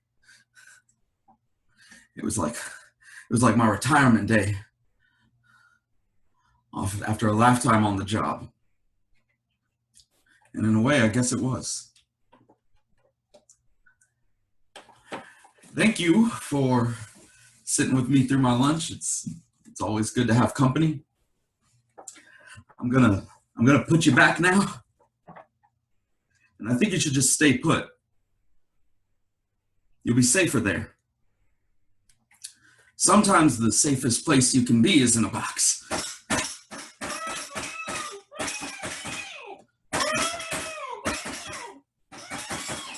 It was like my retirement day after a lifetime on the job. And in a way, I guess it was. Thank you for sitting with me through my lunch. It's always good to have company. I'm gonna put you back now. And I think you should just stay put. You'll be safer there. Sometimes the safest place you can be is in a box.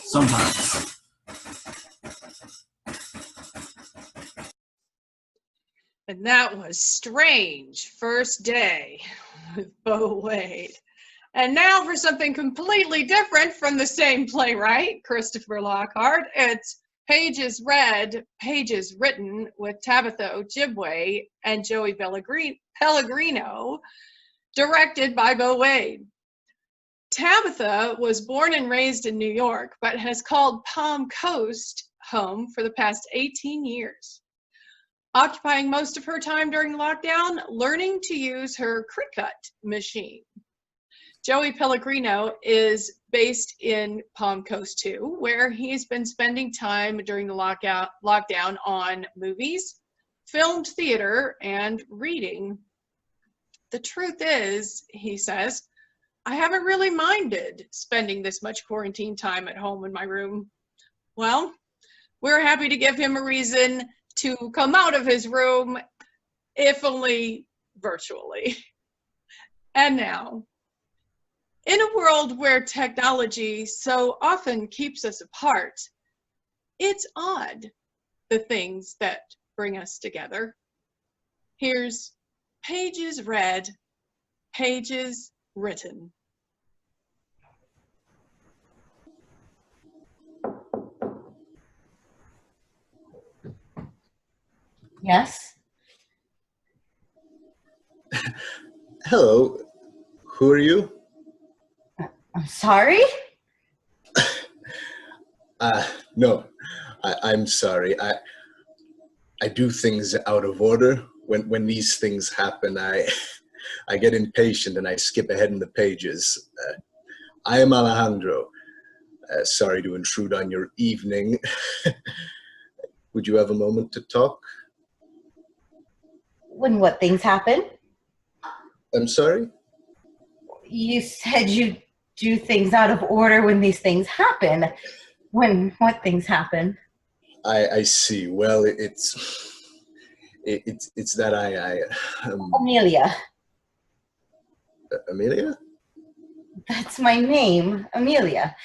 Sometimes. And that was Strange First Day with Bo Wade. And now for something completely different from the same playwright, Christopher Lockhart. It's Pages Read, Pages Written with Tabitha Ojibwe and Joey Pellegrino, directed by Bo Wade. Tabitha was born and raised in New York, but has called Palm Coast home for the past 18 years. Occupying most of her time during lockdown, learning to use her Cricut machine. Joey Pellegrino is based in Palm Coast too, where he's been spending time during the lockdown on movies, filmed theater, and reading. The truth is, he says, I haven't really minded spending this much quarantine time at home in my room. Well, we're happy to give him a reason to come out of his room, if only virtually. And now, in a world where technology so often keeps us apart, it's odd, the things that bring us together. Here's Pages Read, Pages Written. Yes? Hello. Who are you? I'm sorry? No, I'm sorry. I do things out of order. When these things happen, I get impatient and I skip ahead in the pages. I am Alejandro. Sorry to intrude on your evening. Would you have a moment to talk? When what things happen? I'm sorry? You said you do things out of order when these things happen. When what things happen? I see. Well, it's that Amelia. Amelia? That's my name, Amelia.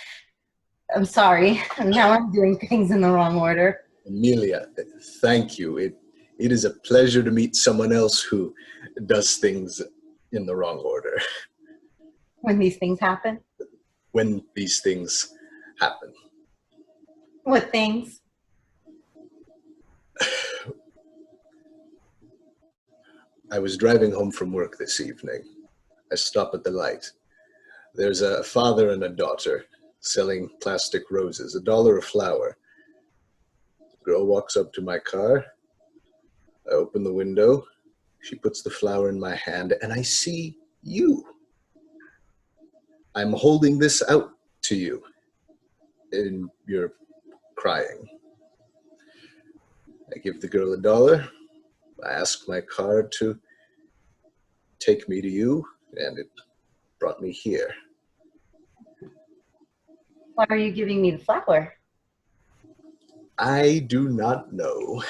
I'm sorry. Now I'm doing things in the wrong order. Amelia, thank you. It is a pleasure to meet someone else who does things in the wrong order. When these things happen? When these things happen. What things? I was driving home from work this evening. I stop at the light. There's a father and a daughter. selling plastic roses, $1 a flower. The girl walks up to my car. I open the window. She puts the flower in my hand, and I see you. I'm holding this out to you, and you're crying. I give the girl $1. I ask my car to take me to you, and it brought me here. Why are you giving me the flower? I do not know.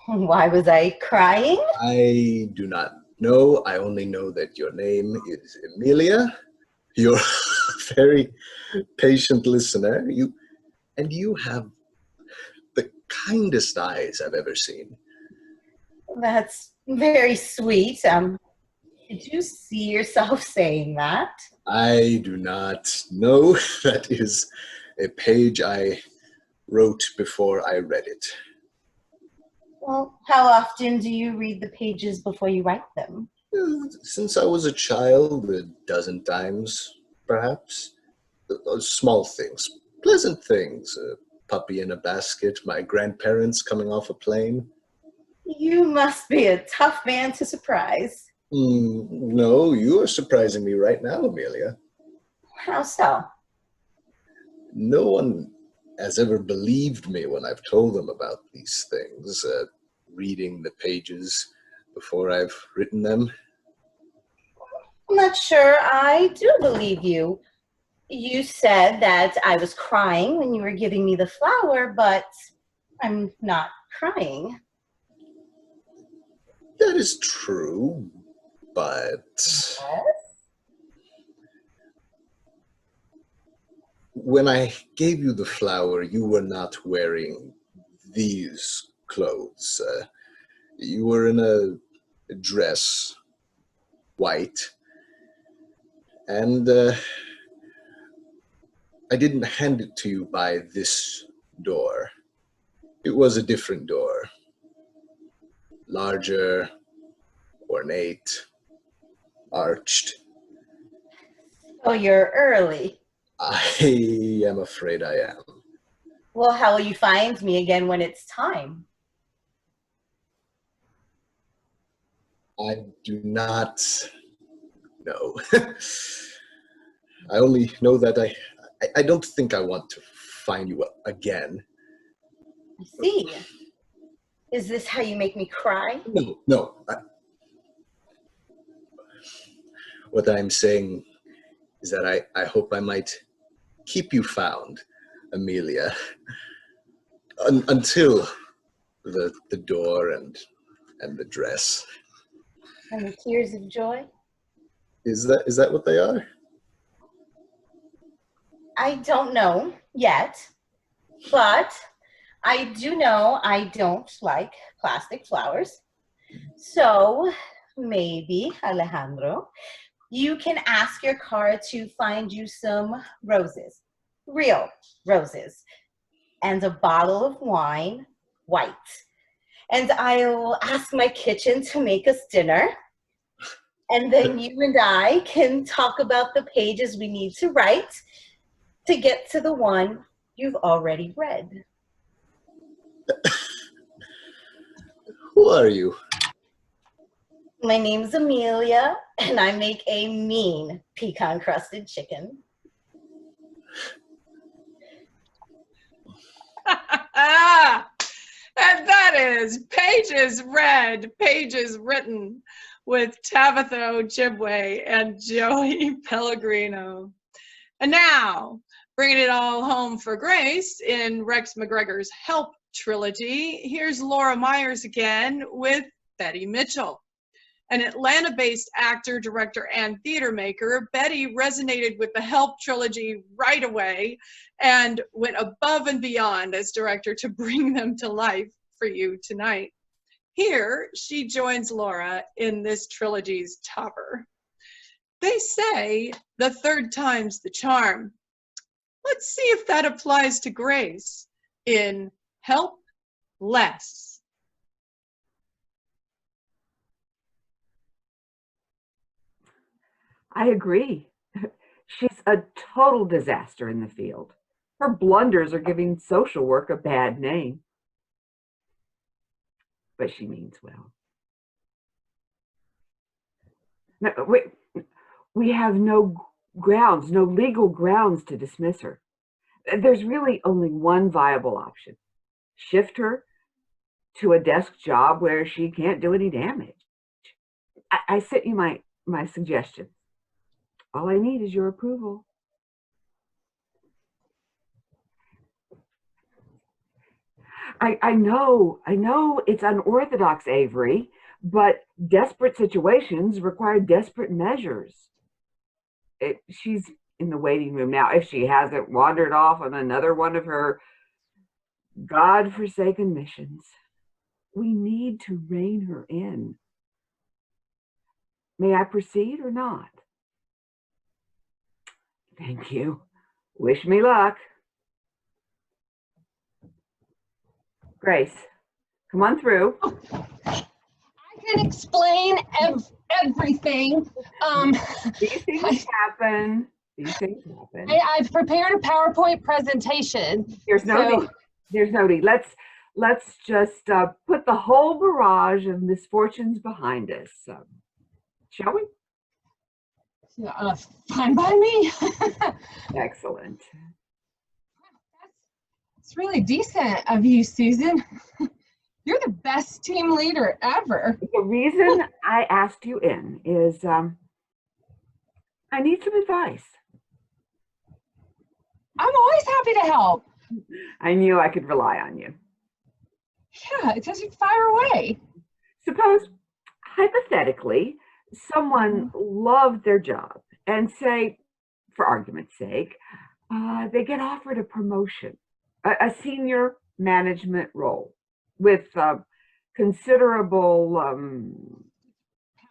Why was I crying? I do not know. I only know that your name is Emilia. You're a very patient listener. You have the kindest eyes I've ever seen. That's very sweet. Did you see yourself saying that? I do not know. That is a page I wrote before I read it. Well, how often do you read the pages before you write them? Since I was a child, 12 times, perhaps. Those small things, pleasant things. A puppy in a basket, my grandparents coming off a plane. You must be a tough man to surprise. No, you are surprising me right now, Amelia. How so? No one has ever believed me when I've told them about these things, reading the pages before I've written them. I'm not sure I do believe you. You said that I was crying when you were giving me the flower, but I'm not crying. That is true, but when I gave you the flower, you were not wearing these clothes. You were in a dress, white, and I didn't hand it to you by this door. It was a different door. Larger, ornate, arched. Oh, you're early. I am afraid I am. Well, how will you find me again when it's time? I do not know. I only know that I don't think I want to find you again. I see. Is this how you make me cry? No. What I'm saying is that I hope I might keep you found, Amelia, until the door and the dress. And the tears of joy? Is that what they are? I don't know yet, but I do know I don't like plastic flowers. So maybe, Alejandro, you can ask your car to find you some roses, real roses, and a bottle of wine, white. And I'll ask my kitchen to make us dinner. And then you and I can talk about the pages we need to write to get to the one you've already read. Who are you? My name's Amelia, and I make a mean pecan-crusted chicken. And that is Pages Read, Pages Written with Tabitha Ojibwe and Joey Pellegrino. And now, bringing it all home for Grace in Rex McGregor's Help trilogy, here's Laura Myers again with Betty Mitchell. An Atlanta-based actor, director, and theater maker, Betty resonated with the Help trilogy right away and went above and beyond as director to bring them to life for you tonight. Here, she joins Laura in this trilogy's topper. They say the third time's the charm. Let's see if that applies to Grace in Help Less. I agree. She's a total disaster in the field. Her blunders are giving social work a bad name. But she means well. No, we have no grounds, no legal grounds to dismiss her. There's really only one viable option. Shift her to a desk job where she can't do any damage. I sent you my suggestions. All I need is your approval. I know it's unorthodox, Avery, but desperate situations require desperate measures. She's in the waiting room now, if she hasn't wandered off on another one of her God-forsaken missions. We need to rein her in. May I proceed or not? Thank you. Wish me luck. Grace, come on through. I can explain everything. These things happen. These things happen. I've prepared a PowerPoint presentation. There's no need. There's no need. Let's just put the whole barrage of misfortunes behind us. Shall we? Fine by me. Excellent. It's really decent of you, Susan. You're the best team leader ever. The reason I asked you in is I need some advice. I'm always happy to help. I knew I could rely on you. Yeah, just fire away. Suppose, hypothetically, someone loved their job and say, for argument's sake, they get offered a promotion, a senior management role with considerable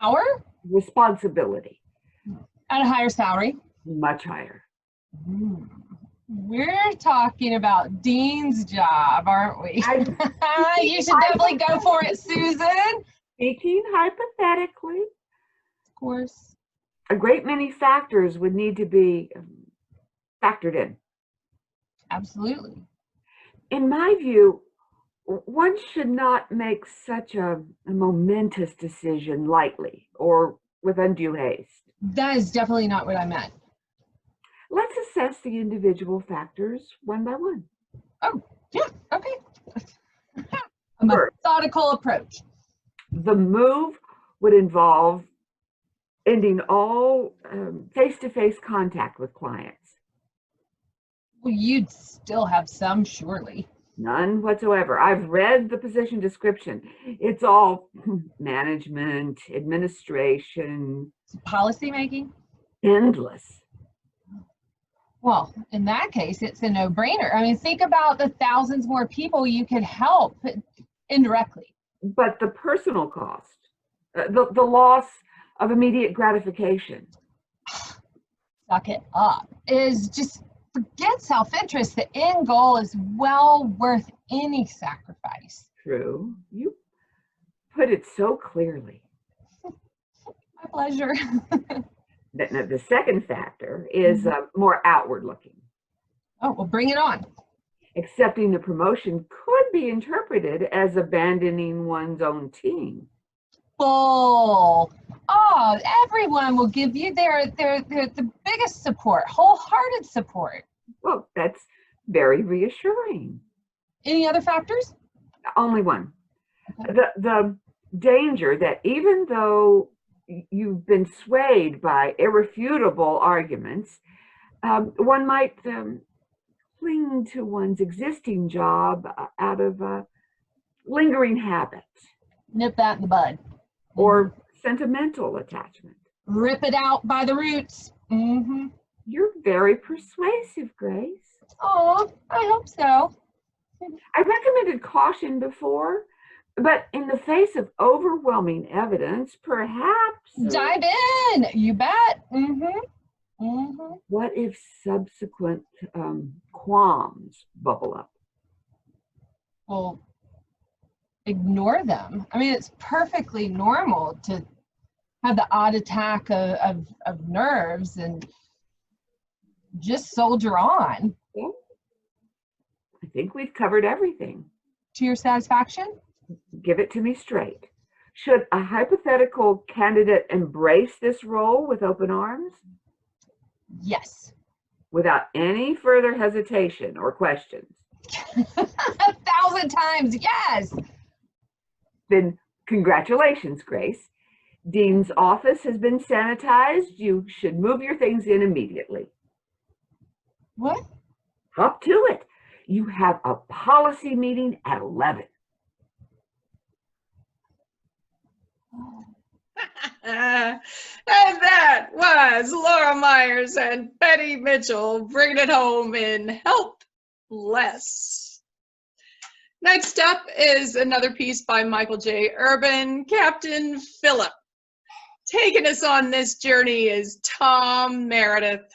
power, responsibility. At a higher salary? Much higher. We're talking about Dean's job, aren't we? You should definitely go for it, Susan. Speaking hypothetically. Of course. A great many factors would need to be factored in. Absolutely. In my view, one should not make such a momentous decision lightly or with undue haste. That is definitely not what I meant. Let's assess the individual factors one by one. Oh, yeah, okay. A methodical approach. The move would involve ending all face-to-face contact with clients. Well, you'd still have some, surely. None whatsoever. I've read the position description. It's all management, administration. Policy making? Endless. Well, in that case, it's a no-brainer. I mean, think about the thousands more people you could help indirectly. But the personal cost, the loss of immediate gratification. Suck it up. Is just forget self-interest. The end goal is well worth any sacrifice. True. You put it so clearly. My pleasure. The second factor is more outward looking. Oh, well, bring it on. Accepting the promotion could be interpreted as abandoning one's own team. Bull. Oh, everyone will give you the biggest support, wholehearted support. Well, that's very reassuring. Any other factors? Only one. Okay. The danger that even though you've been swayed by irrefutable arguments, one might cling to one's existing job out of lingering habit. Nip that in the bud. Or sentimental attachment. Rip it out by the roots. Mm-hmm. You're very persuasive, Grace. Oh, I hope so. I recommended caution before, but in the face of overwhelming evidence, perhaps... Dive in! You bet. Mm-hmm. Mm-hmm. What if subsequent qualms bubble up? Well, ignore them. I mean, it's perfectly normal to have the odd attack of nerves, and just soldier on. I think we've covered everything. To your satisfaction? Give it to me straight. Should a hypothetical candidate embrace this role with open arms? Yes. Without any further hesitation or questions? 1,000 times, yes. Then congratulations, Grace. Dean's office has been sanitized. You should move your things in immediately. What? Hop to it. You have a policy meeting at 11. And that was Laura Myers and Betty Mitchell bringing it home in Help Less. Next up is another piece by Michael J. Urban, Captain Phillip. Taking us on this journey is Tom Meredith,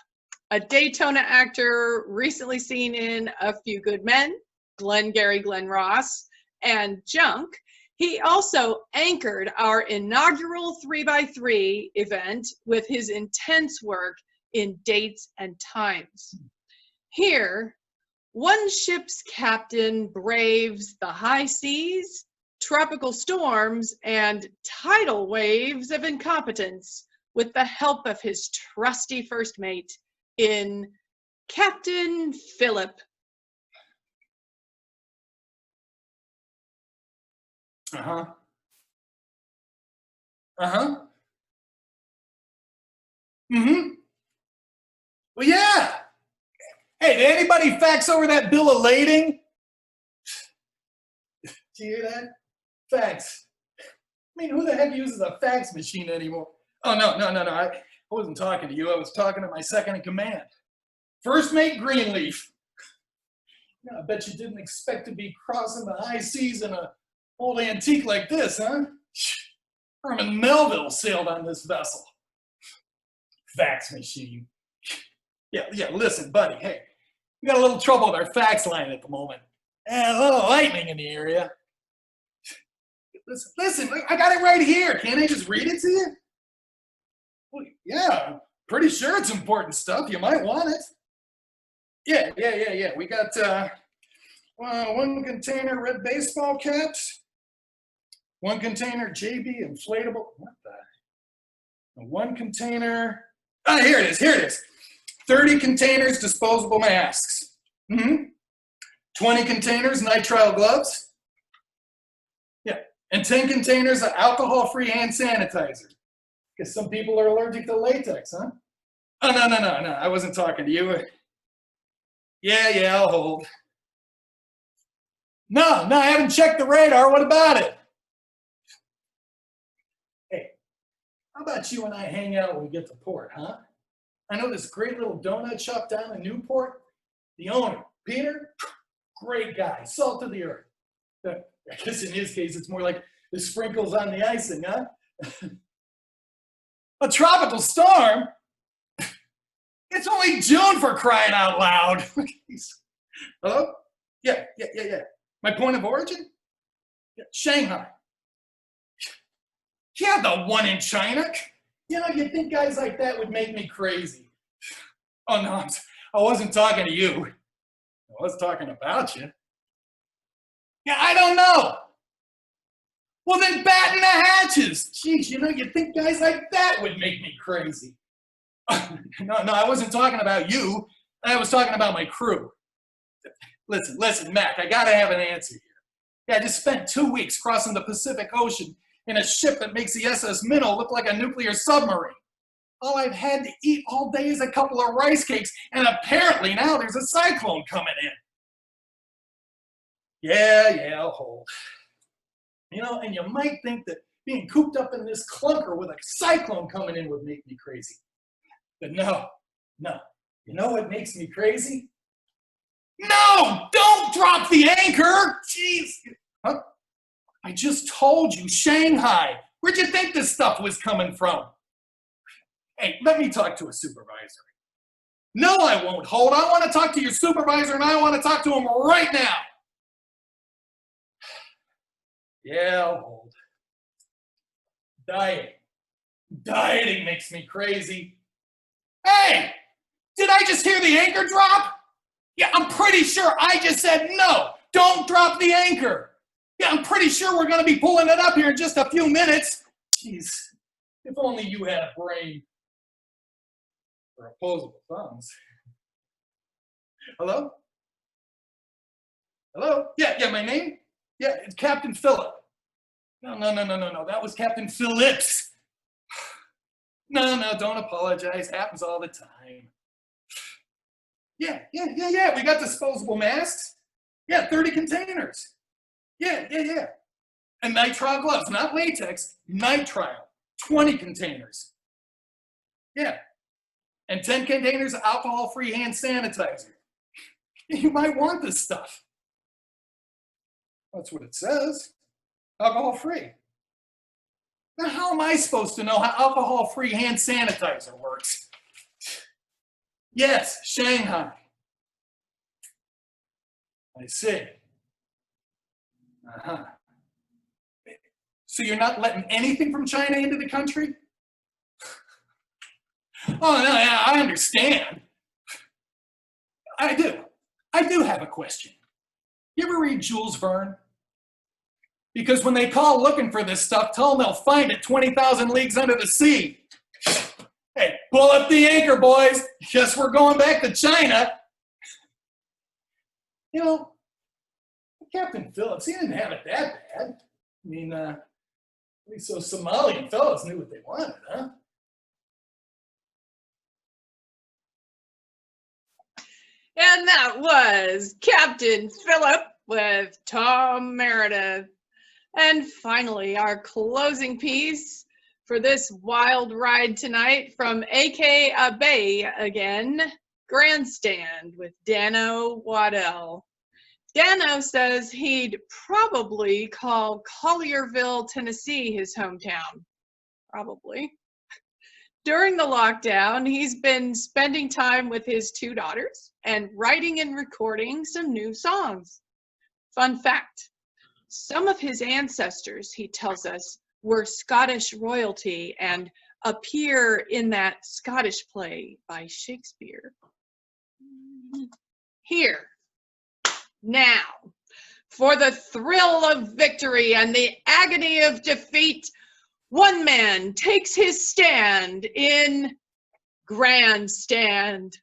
a Daytona actor recently seen in A Few Good Men, Glengarry Glen Ross, and Junk. He also anchored our inaugural 3x3 event with his intense work in Dates and Times. Here, one ship's captain braves the high seas, tropical storms, and tidal waves of incompetence with the help of his trusty first mate in Captain Phillip. Uh-huh. Well, yeah. Hey, did anybody fax over that bill of lading? Do you hear that? Fax. I mean, who the heck uses a fax machine anymore? Oh, no. I wasn't talking to you. I was talking to my second in command. First mate Greenleaf. I bet you didn't expect to be crossing the high seas in a old antique like this, huh? Herman Melville sailed on this vessel. Fax machine. Yeah, listen, buddy, hey, we got a little trouble with our fax line at the moment. And a little lightning in the area. Listen, I got it right here. Can't I just read it to you? Well, yeah, I'm pretty sure it's important stuff. You might want it. Yeah. We got one container red baseball caps, one container JB inflatable. What the? One container. Here it is. 30 containers disposable masks. 20 containers nitrile gloves. Yeah, and 10 containers of alcohol-free hand sanitizer. Because some people are allergic to latex, huh? Oh, no. I wasn't talking to you. Yeah, I'll hold. No, I haven't checked the radar. What about it? Hey, how about you and I hang out when we get to port, huh? I know this great little donut shop down in Newport. The owner, Peter, great guy, salt of the earth. I guess in his case, it's more like the sprinkles on the icing, huh? A tropical storm? It's only June, for crying out loud. Hello? Yeah. My point of origin? Yeah, Shanghai. Yeah, the one in China. You know, you'd think guys like that would make me crazy. Oh, no, I wasn't talking to you. I was talking about you. Yeah, I don't know. Well, then batten the hatches. Jeez, you know, you'd think guys like that would make me crazy. No, I wasn't talking about you. I was talking about my crew. Listen, Mac, I gotta have an answer here. Yeah, I just spent 2 weeks crossing the Pacific Ocean in a ship that makes the SS Minnow look like a nuclear submarine. All I've had to eat all day is a couple of rice cakes, and apparently now there's a cyclone coming in. Yeah, I'll hold. You know, and you might think that being cooped up in this clunker with a cyclone coming in would make me crazy. But no. You know what makes me crazy? No! Don't drop the anchor! Jeez! Huh? I just told you, Shanghai. Where'd you think this stuff was coming from? Hey, let me talk to a supervisor. No, I won't hold. I want to talk to your supervisor, and I want to talk to him right now. Yeah, I'll hold. Dieting makes me crazy. Hey, Did I just hear the anchor drop? Yeah, I'm pretty sure I just said no. Don't drop the anchor. Yeah, I'm pretty sure we're going to be pulling it up here in just a few minutes. Jeez, if only you had a brain. Or opposable thumbs. Hello? Hello? Yeah, my name? Yeah, it's Captain Phillip. No, that was Captain Phillips. No, don't apologize. Happens all the time. Yeah. We got disposable masks. Yeah, 30 containers. Yeah. And nitrile gloves, not latex, nitrile. 20 containers. Yeah. And 10 containers of alcohol-free hand sanitizer. You might want this stuff. That's what it says. Alcohol-free. Now, how am I supposed to know how alcohol-free hand sanitizer works? Yes, Shanghai. I see. Uh-huh. So you're not letting anything from China into the country? Oh, no, yeah, I understand. I do have a question. You ever read Jules Verne? Because when they call looking for this stuff, tell them they'll find it 20,000 leagues under the sea. Hey, pull up the anchor, boys. Guess we're going back to China. You know, Captain Phillips, he didn't have it that bad. I mean, at least those Somalian fellows knew what they wanted, huh? And that was Captain Phillip with Tom Meredith. And finally, our closing piece for this wild ride tonight from A.K. Abe again, Grandstand with Dano Waddell. Dano says he'd probably call Collierville, Tennessee his hometown. Probably. During the lockdown, he's been spending time with his 2 daughters and writing and recording some new songs. Fun fact, some of his ancestors, he tells us, were Scottish royalty and appear in that Scottish play by Shakespeare. Here, now, for the thrill of victory and the agony of defeat, one man takes his stand in Grandstand.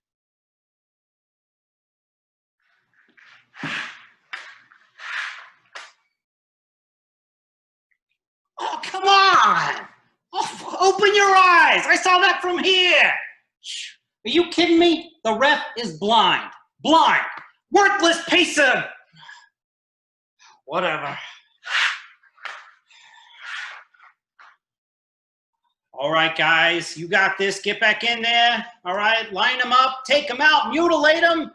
Oh, come on! Oh, open your eyes! I saw that from here! Are you kidding me? The ref is blind. Blind! Worthless piece of... Whatever. All right, guys, you got this. Get back in there. All right, line them up, take them out, mutilate them.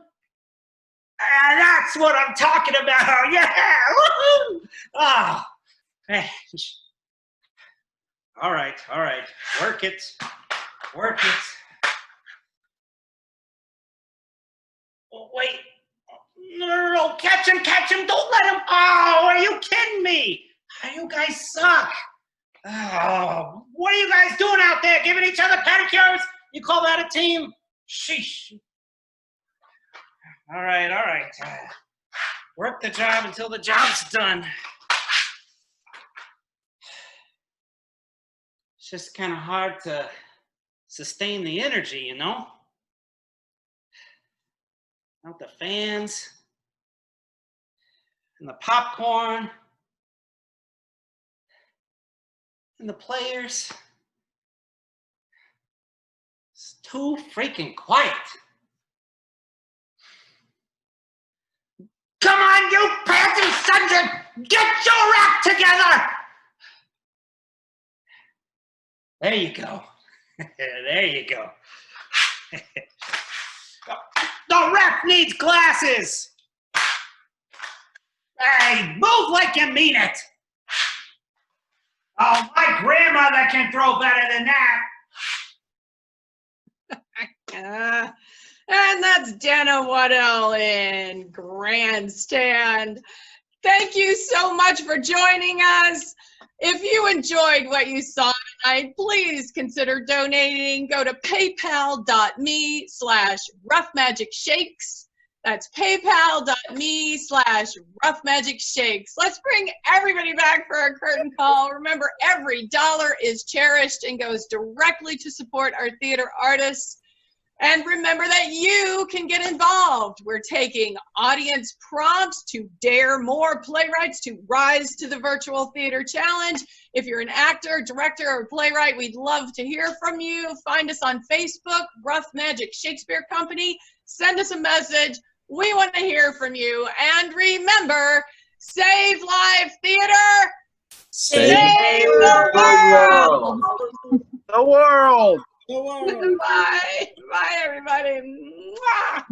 That's what I'm talking about. Yeah! Woohoo! Ah! Hey. All right. Work it. Oh, wait. No. Catch him. Don't let him. Oh, are you kidding me? You guys suck. Oh, what are you guys doing out there? Giving each other pedicures? You call that a team? Sheesh. All right. Work the job until the job's done. It's just kind of hard to sustain the energy, you know? Out the fans and the popcorn and the players. It's too freaking quiet. Come on, you panty sons of... Get your act together! There you go. There you go. The ref needs glasses. Hey, move like you mean it. Oh, my grandmother can throw better than that. And that's Dana Waddell in Grandstand. Thank you so much for joining us. If you enjoyed what you saw tonight, please consider donating. Go to paypal.me/roughmagicshakes. That's paypal.me/roughmagicshakes. Let's bring everybody back for our curtain call. Remember, every dollar is cherished and goes directly to support our theater artists. And remember that you can get involved. We're taking audience prompts to dare more playwrights to rise to the virtual theater challenge. If you're an actor, director, or playwright, we'd love to hear from you. Find us on Facebook, Rough Magic Shakespeare Company. Send us a message. We want to hear from you. And remember, save live theater. Save the world. The world. Bye. Bye, everybody. Mwah.